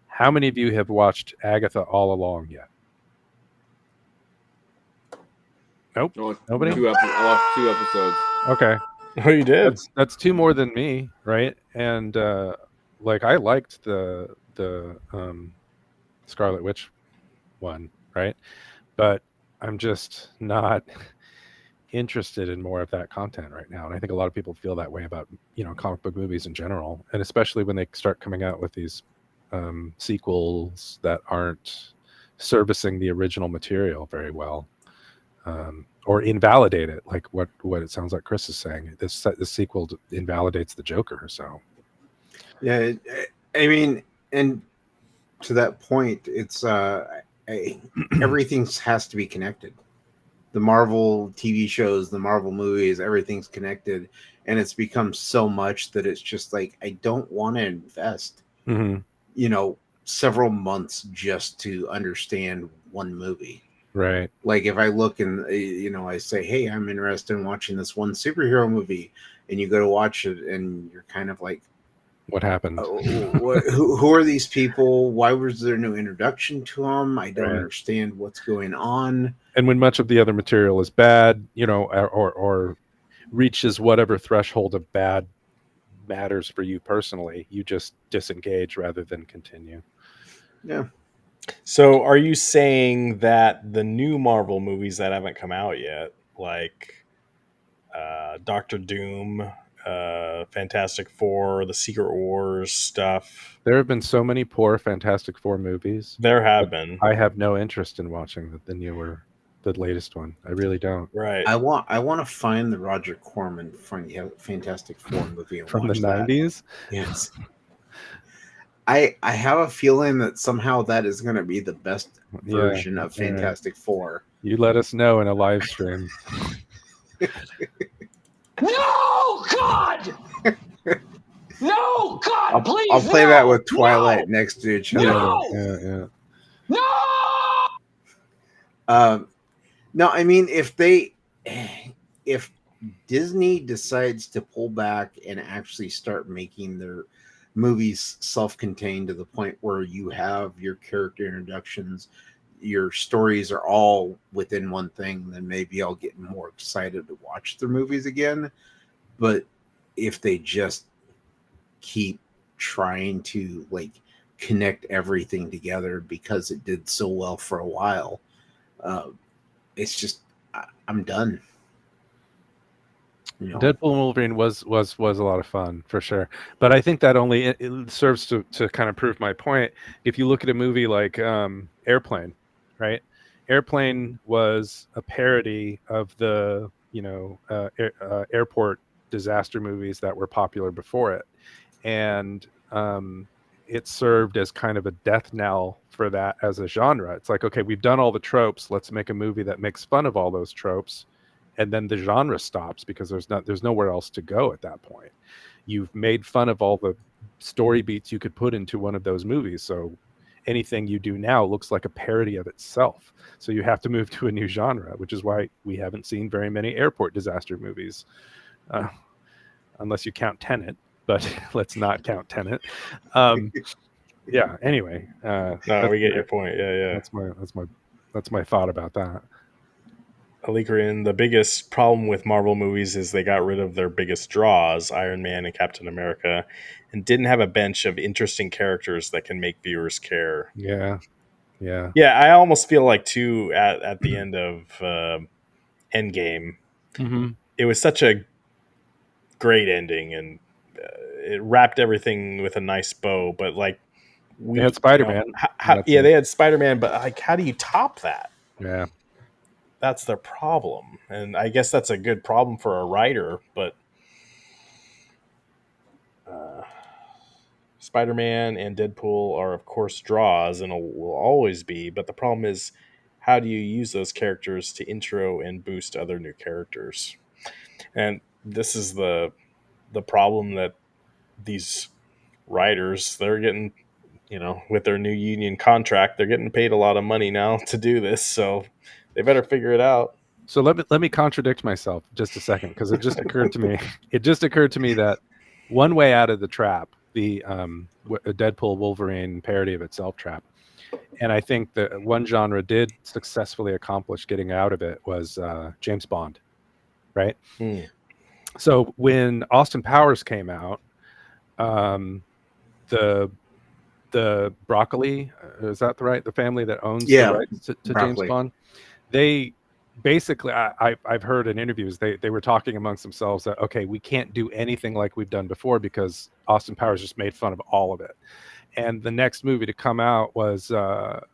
How many of you have watched Agatha All Along yet? Nope. Nobody? I watched 2 episodes. Okay. Oh, you did? That's two more than me, right? And like I liked the Scarlet Witch one, right? But I'm just not interested in more of that content right now. And I think a lot of people feel that way about, comic book movies in general, and especially when they start coming out with these sequels that aren't servicing the original material very well, or invalidate it, like what it sounds like Chris is saying. This sequel invalidates the Joker. So Yeah, I mean, and to that point, it's everything has to be connected. The Marvel TV shows, the Marvel movies, everything's connected, and it's become so much that it's just like I don't want to invest, several months just to understand one movie. right. Like if I look and I say, "Hey, I'm interested in watching this one superhero movie," and you go to watch it, and you're kind of like, What happened? who are these people? Why was there no introduction to them? I don't Right. understand what's going on. And when much of the other material is bad, or reaches whatever threshold of bad matters for you personally, you just disengage rather than continue. Yeah. So are you saying that the new Marvel movies that haven't come out yet, like Doctor Doom, Fantastic Four, the Secret Wars stuff, There have been so many poor Fantastic Four movies. there have been. I have no interest in watching the latest one. I really don't. Right. I want to find the Roger Corman Fantastic Four movie and From the watch that. 90s? Yes. I have a feeling that somehow that is going to be the best version of Fantastic Four. You let us know in a live stream. No, God! No, God, please! I'll play no! that with Twilight next to each other. No! Yeah. No! No, I mean if Disney decides to pull back and actually start making their movies self-contained to the point where you have your character introductions, your stories are all within one thing, then maybe I'll get more excited to watch their movies again. But if they just keep trying to connect everything together because it did so well for a while, it's just I'm done. Deadpool and Wolverine was a lot of fun for sure, but I think that only it serves to kind of prove my point. If you look at a movie like Airplane, right? Airplane was a parody of the airport disaster movies that were popular before it, and it served as kind of a death knell for that as a genre. It's like, okay, we've done all the tropes. Let's make a movie that makes fun of all those tropes, and then the genre stops because there's nowhere else to go at that point. You've made fun of all the story beats you could put into one of those movies, so anything you do now looks like a parody of itself. So you have to move to a new genre, which is why we haven't seen very many airport disaster movies, unless you count Tenet. But let's not count Tenet. Yeah. Anyway, No, we get your point. Yeah. That's my thought about that. Alikrian, the biggest problem with Marvel movies is they got rid of their biggest draws, Iron Man and Captain America, and didn't have a bench of interesting characters that can make viewers care. Yeah. I almost feel like too at the end of Endgame, it was such a great ending, and it wrapped everything with a nice bow. But they had Spider-Man. They had Spider-Man, but how do you top that? Yeah. That's their problem, and I guess that's a good problem for a writer. But Spider-Man and Deadpool are, of course, draws and will always be. But the problem is, how do you use those characters to intro and boost other new characters? And this is the problem that these writers, they're getting, with their new union contract, they're getting paid a lot of money now to do this, so they better figure it out. So let me contradict myself just a second, because it just occurred to me. It just occurred to me that one way out of the trap, the Deadpool Wolverine parody of itself trap, and I think that one genre did successfully accomplish getting out of it was James Bond, right? Hmm. So when Austin Powers came out, um, the Broccoli, is that the family that owns the Yeah, rights to James Broccoli. Bond? They basically, I've heard in interviews, they were talking amongst themselves that, okay, we can't do anything like we've done before because Austin Powers just made fun of all of it. And the next movie to come out was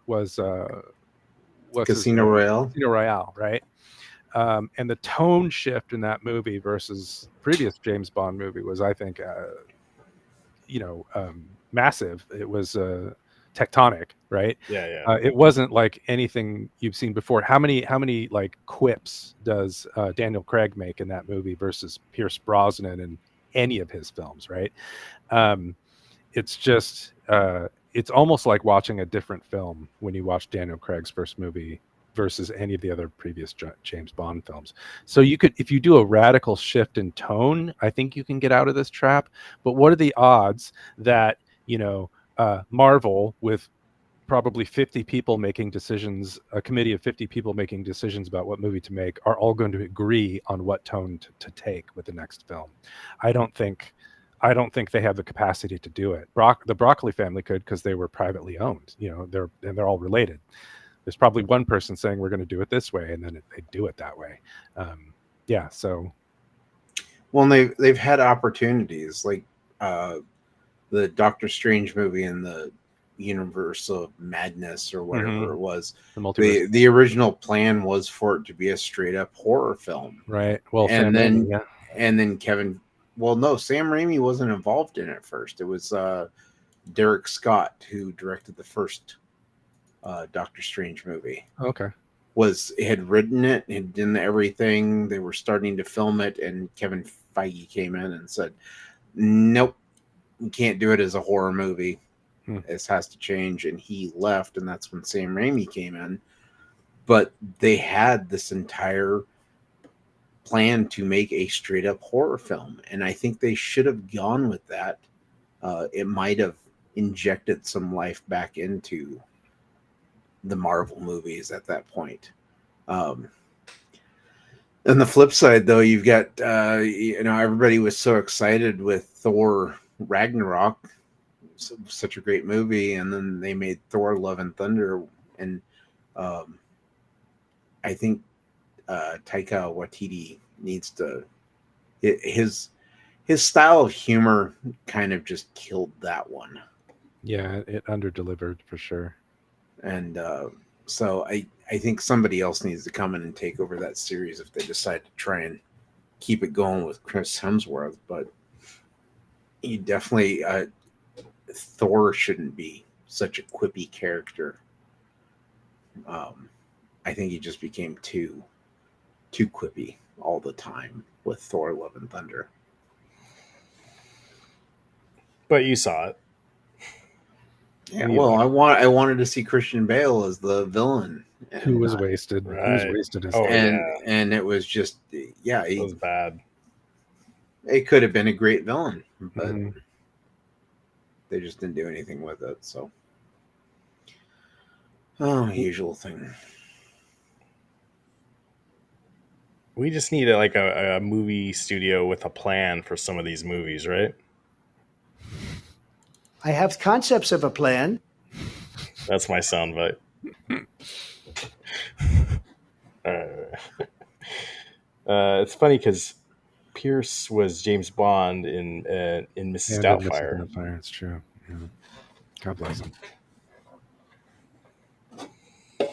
what's his Casino name? Royale. Casino Royale, right? And the tone shift in that movie versus previous James Bond movie was, I think, massive. It was tectonic, right? Yeah. It wasn't like anything you've seen before. How many like quips does Daniel Craig make in that movie versus Pierce Brosnan in any of his films, right? It's just it's almost like watching a different film when you watch Daniel Craig's first movie versus any of the other previous James Bond films. So you could, if you do a radical shift in tone, I think you can get out of this trap. But what are the odds that, Marvel, with probably 50 people making decisions, a committee of 50 people making decisions about what movie to make, are all going to agree on what tone to take with the next film? I don't think they have the capacity to do it. The Broccoli family could, because they were privately owned. They're all related. There's probably one person saying we're going to do it this way, and then they do it that way. So. Well, they've had opportunities like the Doctor Strange movie and the Universe of Madness or whatever it was. The multiverse. The original plan was for it to be a straight up horror film, right? Well, and Sam then Raimi, yeah. And then Sam Raimi wasn't involved in it first. It was Derek Scott who directed the first Doctor Strange movie. Okay. Had written it, had done everything. They were starting to film it, and Kevin Feige came in and said, "Nope, you can't do it as a horror movie. This has to change." And he left, and that's when Sam Raimi came in. But they had this entire plan to make a straight up horror film, and I think they should have gone with that. It might have injected some life back into the Marvel movies at that point. On the flip side, though, you've got everybody was so excited with Thor Ragnarok, such a great movie, and then they made Thor Love and Thunder, and I think Taika Waititi needs to his style of humor kind of just killed that one. Yeah, it underdelivered for sure. And so I think somebody else needs to come in and take over that series if they decide to try and keep it going with Chris Hemsworth. But you definitely Thor shouldn't be such a quippy character. I think he just became too quippy all the time with Thor Love and Thunder. But you saw it. Yeah, well, I wanted to see Christian Bale as the villain. Who was wasted. Right. Who was wasted as and it was just it was bad. It could have been a great villain, but they just didn't do anything with it. So, usual thing. We just need a movie studio with a plan for some of these movies, right? I have concepts of a plan. That's my soundbite. It's funny because Pierce was James Bond in Mrs. Doubtfire. It's true. Yeah. God bless him. Yeah.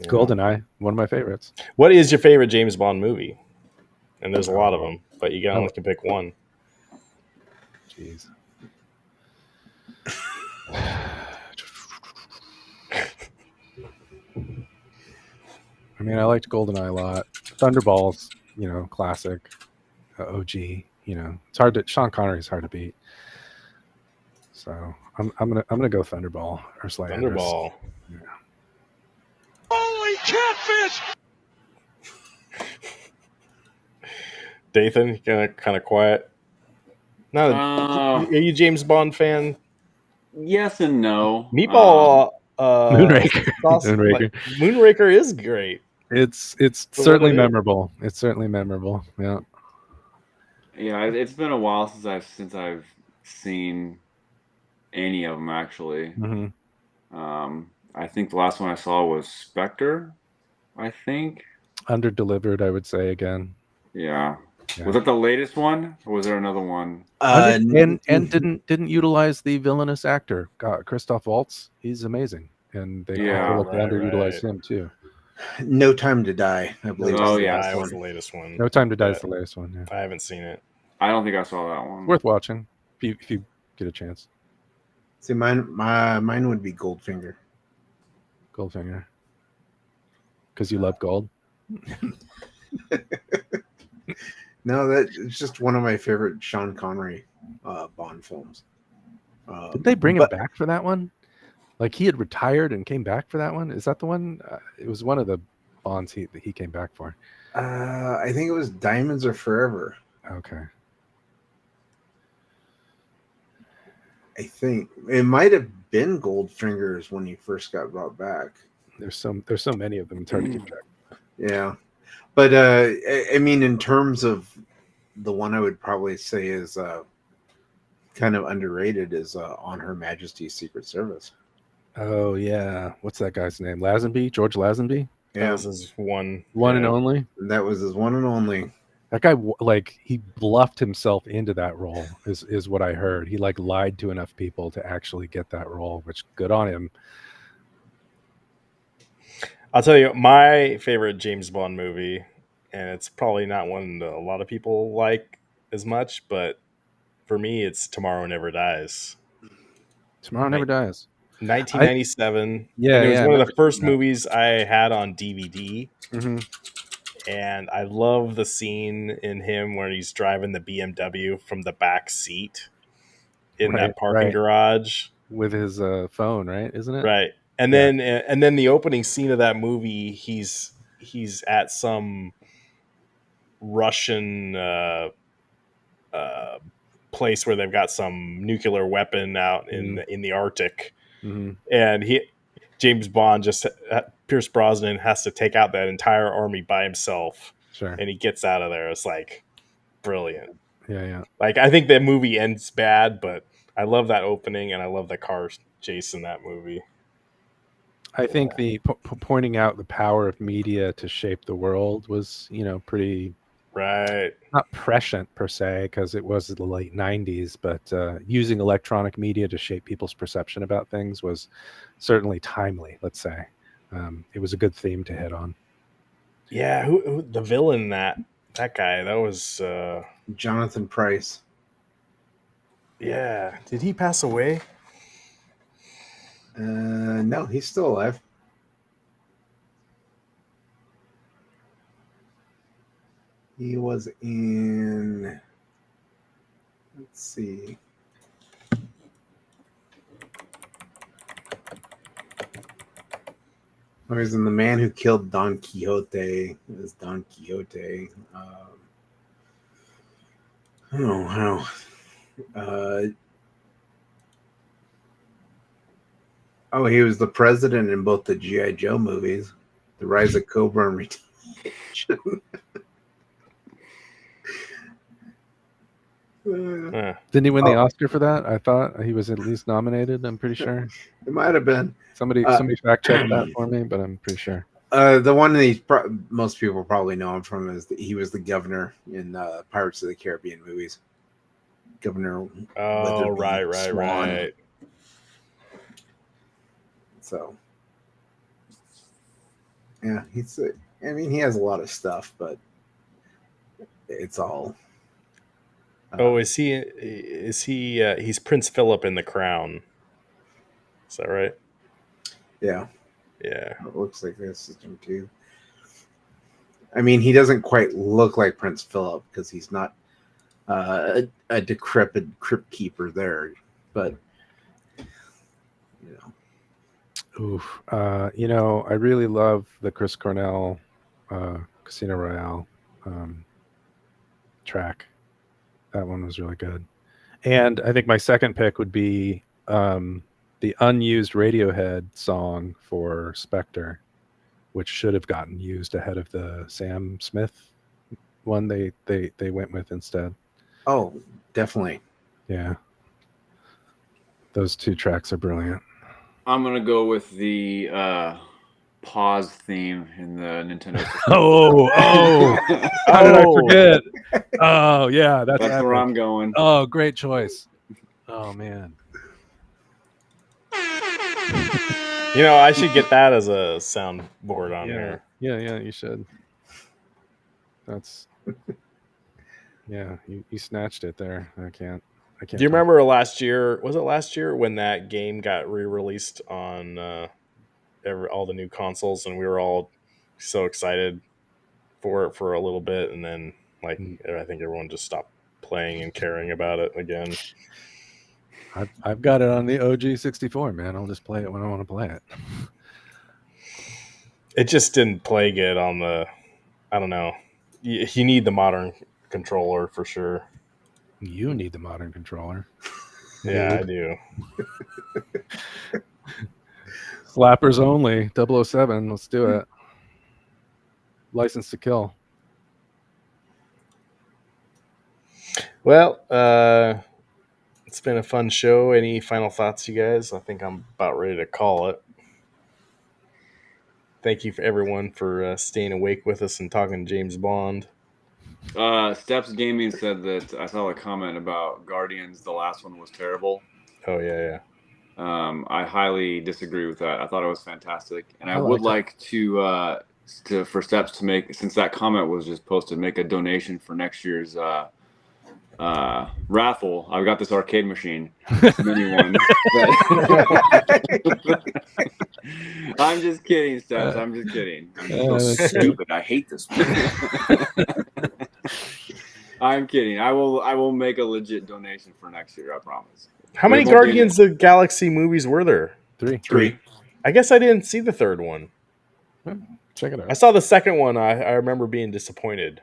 GoldenEye, one of my favorites. What is your favorite James Bond movie? And there's a lot of them, but you only can pick one. Jeez. mean, I liked GoldenEye a lot. Thunderball's, classic, OG. It's hard to Sean Connery is hard to beat. So I'm gonna go Thunderball or Slayanders. Thunderball. Yeah. Holy catfish! Dathan, kind of quiet. No, are you a James Bond fan? Yes and no. Meatball Moonraker. sauce, like, Moonraker is great. It's For what certainly it is. memorable. It's certainly memorable. Yeah. Yeah, it's been a while since I've seen any of them actually. hmm I think the last one I saw was Spectre. I think. Under delivered, I would say again. Yeah. Yeah. Was that the latest one, or was there another one? And didn't utilize the villainous actor, Christoph Waltz. He's amazing, and they Yeah. feel like they Right, underutilized right. him too. No Time to Die, I believe. Oh, is the yeah. last That was one. the latest one. No Time to Die Yeah. is the latest one. Yeah. I haven't seen it. I don't think I saw that one. Worth watching if you get a chance. See, mine would be Goldfinger. Goldfinger, because you love gold. No, it's just one of my favorite Sean Connery Bond films. Did they bring him back for that one? Like he had retired and came back for that one? Is that the one? It was one of the Bonds that he came back for. I think it was Diamonds Are Forever. Okay. I think it might have been Goldfingers when he first got brought back. There's so many of them. It's hard to keep track. Yeah, but I mean, in terms of the one I would probably say is kind of underrated is On Her Majesty's Secret Service. Oh yeah, what's that guy's name? Lazenby, George Lazenby. That Yeah, was his one And only. that was his one and only. That guy, like, he bluffed himself into that role. Is what I heard. He like lied to enough people to actually get that role, which good on him. I'll tell you my favorite James Bond movie, and it's probably not one that a lot of people like as much, but for me, it's Tomorrow Never Dies. Tomorrow Never Dies. 1997. Yeah, and it was yeah, one I of the first remember movies I had on DVD. Mm-hmm. And I love the scene in him where he's driving the BMW from the back seat in that parking garage with his phone, right? Isn't it? Right. And then the opening scene of that movie, he's at some Russian place where they've got some nuclear weapon out in the Arctic, and James Bond Pierce Brosnan has to take out that entire army by himself. Sure. And he gets out of there. It's like brilliant. Yeah. Like I think that movie ends bad, but I love that opening and I love the car chase in that movie. I think the pointing out the power of media to shape the world was, pretty not prescient per se, because it was the late 90s, but using electronic media to shape people's perception about things was certainly timely, let's say. It was a good theme to hit on. Yeah, who the villain that guy, that was Jonathan Pryce. Yeah. Did he pass away? No, he's still alive. He was in, let's see. He was in The Man Who Killed Don Quixote. It was Don Quixote. Oh, wow. He was the president in both the G.I. Joe movies, The Rise of Cobra and Retaliation. Didn't he win the Oscar for that? I thought he was at least nominated. I'm pretty sure. It might have been. Somebody fact check that for me, but I'm pretty sure. The one that most people probably know him from is he was the governor in Pirates of the Caribbean movies. Governor. Oh, right. So, yeah, he has a lot of stuff, but it's all. Is he? He's Prince Philip in The Crown. Is that right? Yeah. Yeah. It looks like this system too. I mean, he doesn't quite look like Prince Philip because he's not a decrepit crypt keeper there, but you know. Oof. I really love the Chris Cornell Casino Royale track. That one was really good. And I think my second pick would be the unused Radiohead song for Spectre, which should have gotten used ahead of the Sam Smith one they went with instead. Oh, definitely. Yeah. Those two tracks are brilliant. I'm gonna go with the pause theme in the Nintendo. How did I forget? Oh yeah, that's where epic. I'm going. Oh, great choice. Oh man. I should get that as a soundboard on Yeah, there. yeah, you should. That's yeah, you snatched it there. I can't. Do you remember last year? Was it last year when that game got re-released on all the new consoles, and we were all so excited for it for a little bit, and then I think everyone just stopped playing and caring about it again. I've got it on the OG 64, man. I'll just play it when I want to play it. It just didn't play good on the. I don't know. You need the modern controller for sure. You need the modern controller. Yeah, I do. Slappers only. 007. Let's do it. License to Kill. Well, it's been a fun show. Any final thoughts, you guys? I think I'm about ready to call it. Thank you for everyone for staying awake with us and talking James Bond. Steps Gaming said that I saw a comment about Guardians. The last one was terrible. Oh yeah. I highly disagree with that. I thought it was fantastic, and I would liked like to for Steps to make, since that comment was just posted, make a donation for next year's raffle. I've got this arcade machine, mini one. I'm just kidding, Steps. I'm just kidding. I'm so stupid. I hate this. I'm kidding. I will make a legit donation for next year. I promise. How many Guardians of the Galaxy movies were there? 3. I guess I didn't see the third one. Check it out. I saw the second one. I remember being disappointed.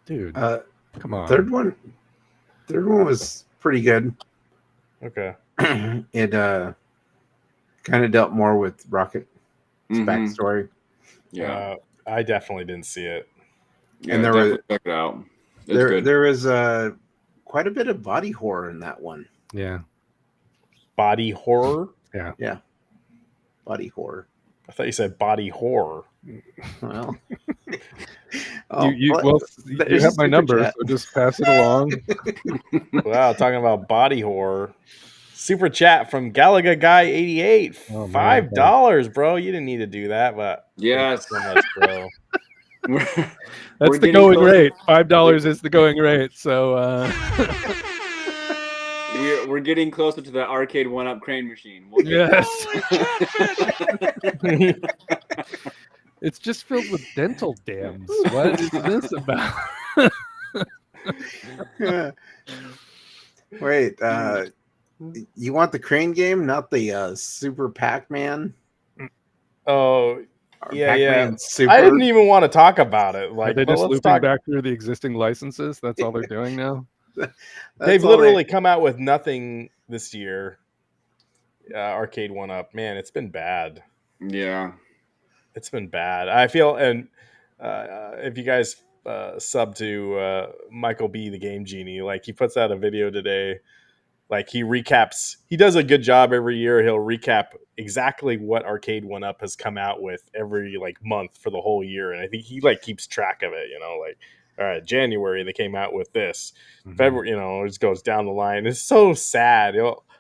Dude, come on. Third one was pretty good. Okay. It kind of dealt more with Rocket's backstory. Yeah, I definitely didn't see it. yeah, And there definitely was- check it out. It's good. There is quite a bit of body horror in that one. Yeah. Body horror? Yeah, body horror. I thought you said body horror. Well, you there's have a my super number, chat. so just pass it along. Wow, talking about body horror. Super chat from Galaga Guy 88. Oh, man. $5, bro. You didn't need to do that, but Yes. thank you so much, bro. That's the going rate. $5 is the going rate. So We're getting closer to the arcade one-up crane machine. We'll get yes. It's just filled with dental dams. What is this about? Wait, you want the crane game, not the Super Pac-Man? Oh, Or yeah. Pac-Man Super? I didn't even want to talk about it. Are Like, they but just let's looping talk. back through the existing licenses? That's all they're doing now? They've literally come out with nothing this year. Arcade one up, man. It's been bad. Yeah. It's been bad. I feel, and if you guys sub to Michael B, the Game Genie, like he puts out a video today. Like he recaps, he does a good job every year. He'll recap exactly what Arcade One Up has come out with every like month for the whole year, and I think he like keeps track of it. Like, all right, January they came out with this. February, it just goes down the line. It's so sad.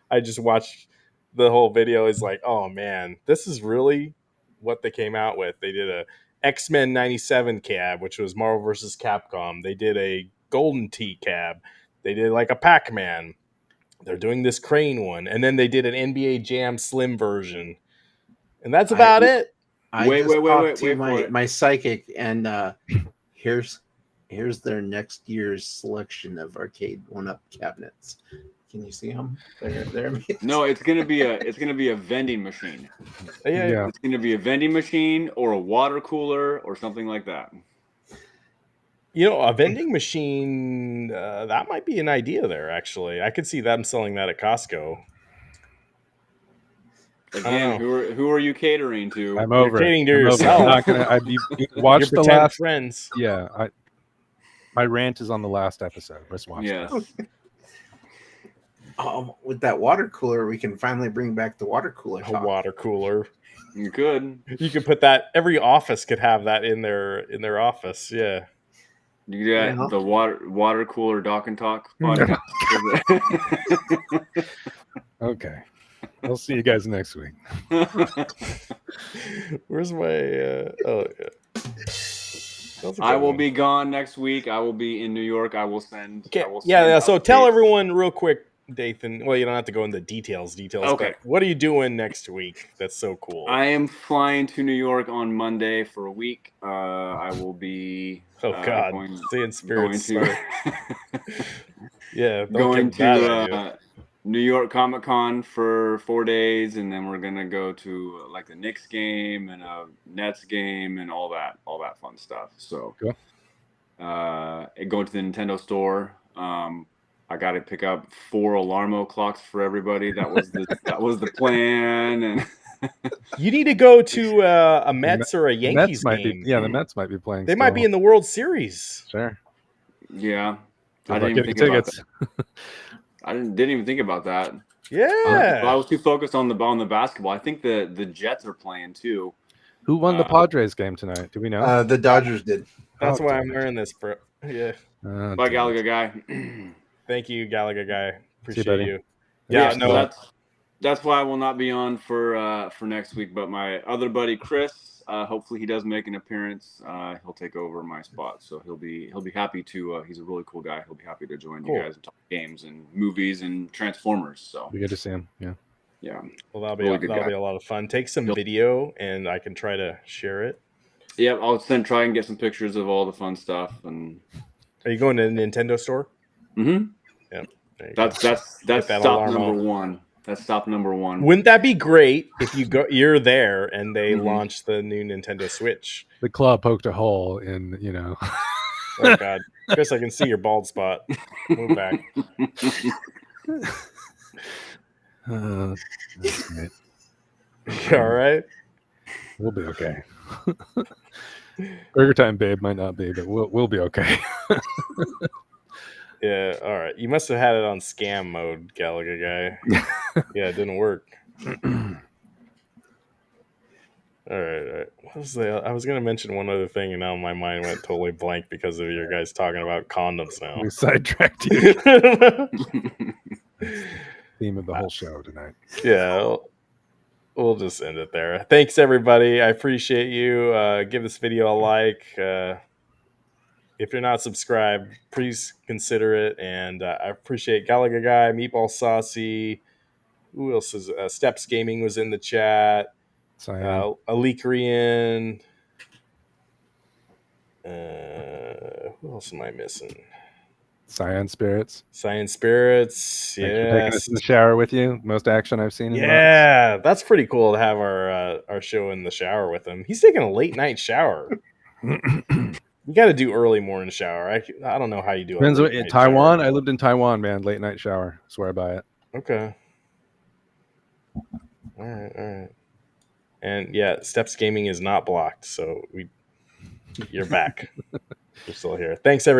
I just watched the whole video. Is like, oh man, this is really what they came out with. They did a X-Men 97 cab, which was Marvel versus Capcom. They did a Golden Tee cab. They did like a Pac-Man. They're doing this crane one, and then they did an NBA Jam Slim version, and that's about it. I Wait, just wait, wait, talked wait, to wait for it. my psychic, and here's their next year's selection of arcade one-up cabinets. Can you see them? They're No, it's gonna be a vending machine. Yeah. It's gonna be a vending machine or a water cooler or something like that. You know, a vending machine, that might be an idea there, actually. I could see them selling that at Costco. Again, who are you catering to? I'm You're over it. catering to I'm over it. yourself. I'm not gonna. You Your watch the pretend last. friends. Yeah, my rant is on the last episode. Let's watch Yes. that. with that water cooler, we can finally bring back the water cooler A talk. water cooler. You could. You could put that. Every office could have that in their office. Yeah. You got Yeah. the water cooler dock and talk podcast. Okay, I'll see you guys next week. Where's my? Oh yeah. That's a I good will one. be gone next week. I will be in New York. I will send. Okay. I will Yeah. send So tell updates. everyone real quick, Dathan. Well, you don't have to go into details. Okay. But what are you doing next week? That's so cool. I am flying to New York on Monday for a week. I will be. Oh God, seeing spirits. Sorry. Yeah, don't going give that idea. to New York Comic Con for 4 days, and then we're gonna go to like the Knicks game and a Nets game and all that fun stuff. So, Cool. Going to the Nintendo store. I got to pick up 4 Alarmo clocks for everybody. That was the plan. And You need to go to a Mets or a Yankees game. The Mets might be playing. They might be in the World Series. Sure. Yeah, Good I luck didn't even getting think about tickets. that. I didn't even think about that. Yeah. I was too focused on the basketball. I think the Jets are playing too. Who won the Padres game tonight? Do we know? The Dodgers did. That's why damn I'm it. wearing this, bro. Yeah. Bye, Damn Gallagher it. guy. Thank you, Gallagher guy. Appreciate buddy. you. Yeah, Yeah, so no. that's why I will not be on for next week. But my other buddy Chris, hopefully he does make an appearance. He'll take over my spot, so he'll be happy to. He's a really cool guy. He'll be happy to join you guys and talk games and movies and Transformers. So We get to see him. Yeah. yeah. Well, that'll Really good guy. be a lot of fun. Take some video, and I can try to share it. Yeah, I'll try and get some pictures of all the fun stuff. And Are you going to the Nintendo store? mm-hmm. Yeah. That's that stop Alarmo. number one. That's stop number one. Wouldn't that be great if you're there and they Mhm. launch the new Nintendo Switch? The claw poked a hole in, Oh God, Chris, I can see your bald spot. Move back. That's great. All right. We'll be okay. Burger Time Babe might not be, but we'll be okay. Yeah. All right. You must have had it on scam mode, Gallagher guy. Yeah, it didn't work. All right. What was I was going to mention one other thing, and now my mind went totally blank because of your guys talking about condoms now. We sidetracked you. Theme of the whole show tonight. Yeah. We'll just end it there. Thanks, everybody. I appreciate you. Give this video a like. If you're not subscribed, please consider it. And I appreciate Gallagher Guy, Meatball Saucy. Who else is Steps Gaming was in the chat. Alikrian. Who else am I missing? Science Spirits. Science Spirits. Thanks for taking us Yes. in the shower with you. Most action I've seen in Yeah, that's pretty cool to have our show in the shower with him. He's taking a late night shower. You got to do early morning shower. I don't know how you do Depends it. in Taiwan. Shower. I lived in Taiwan, man. Late night shower. Swear by it. Okay. All right. And yeah, Steps Gaming is not blocked, so you're back. You're still here. Thanks, everybody.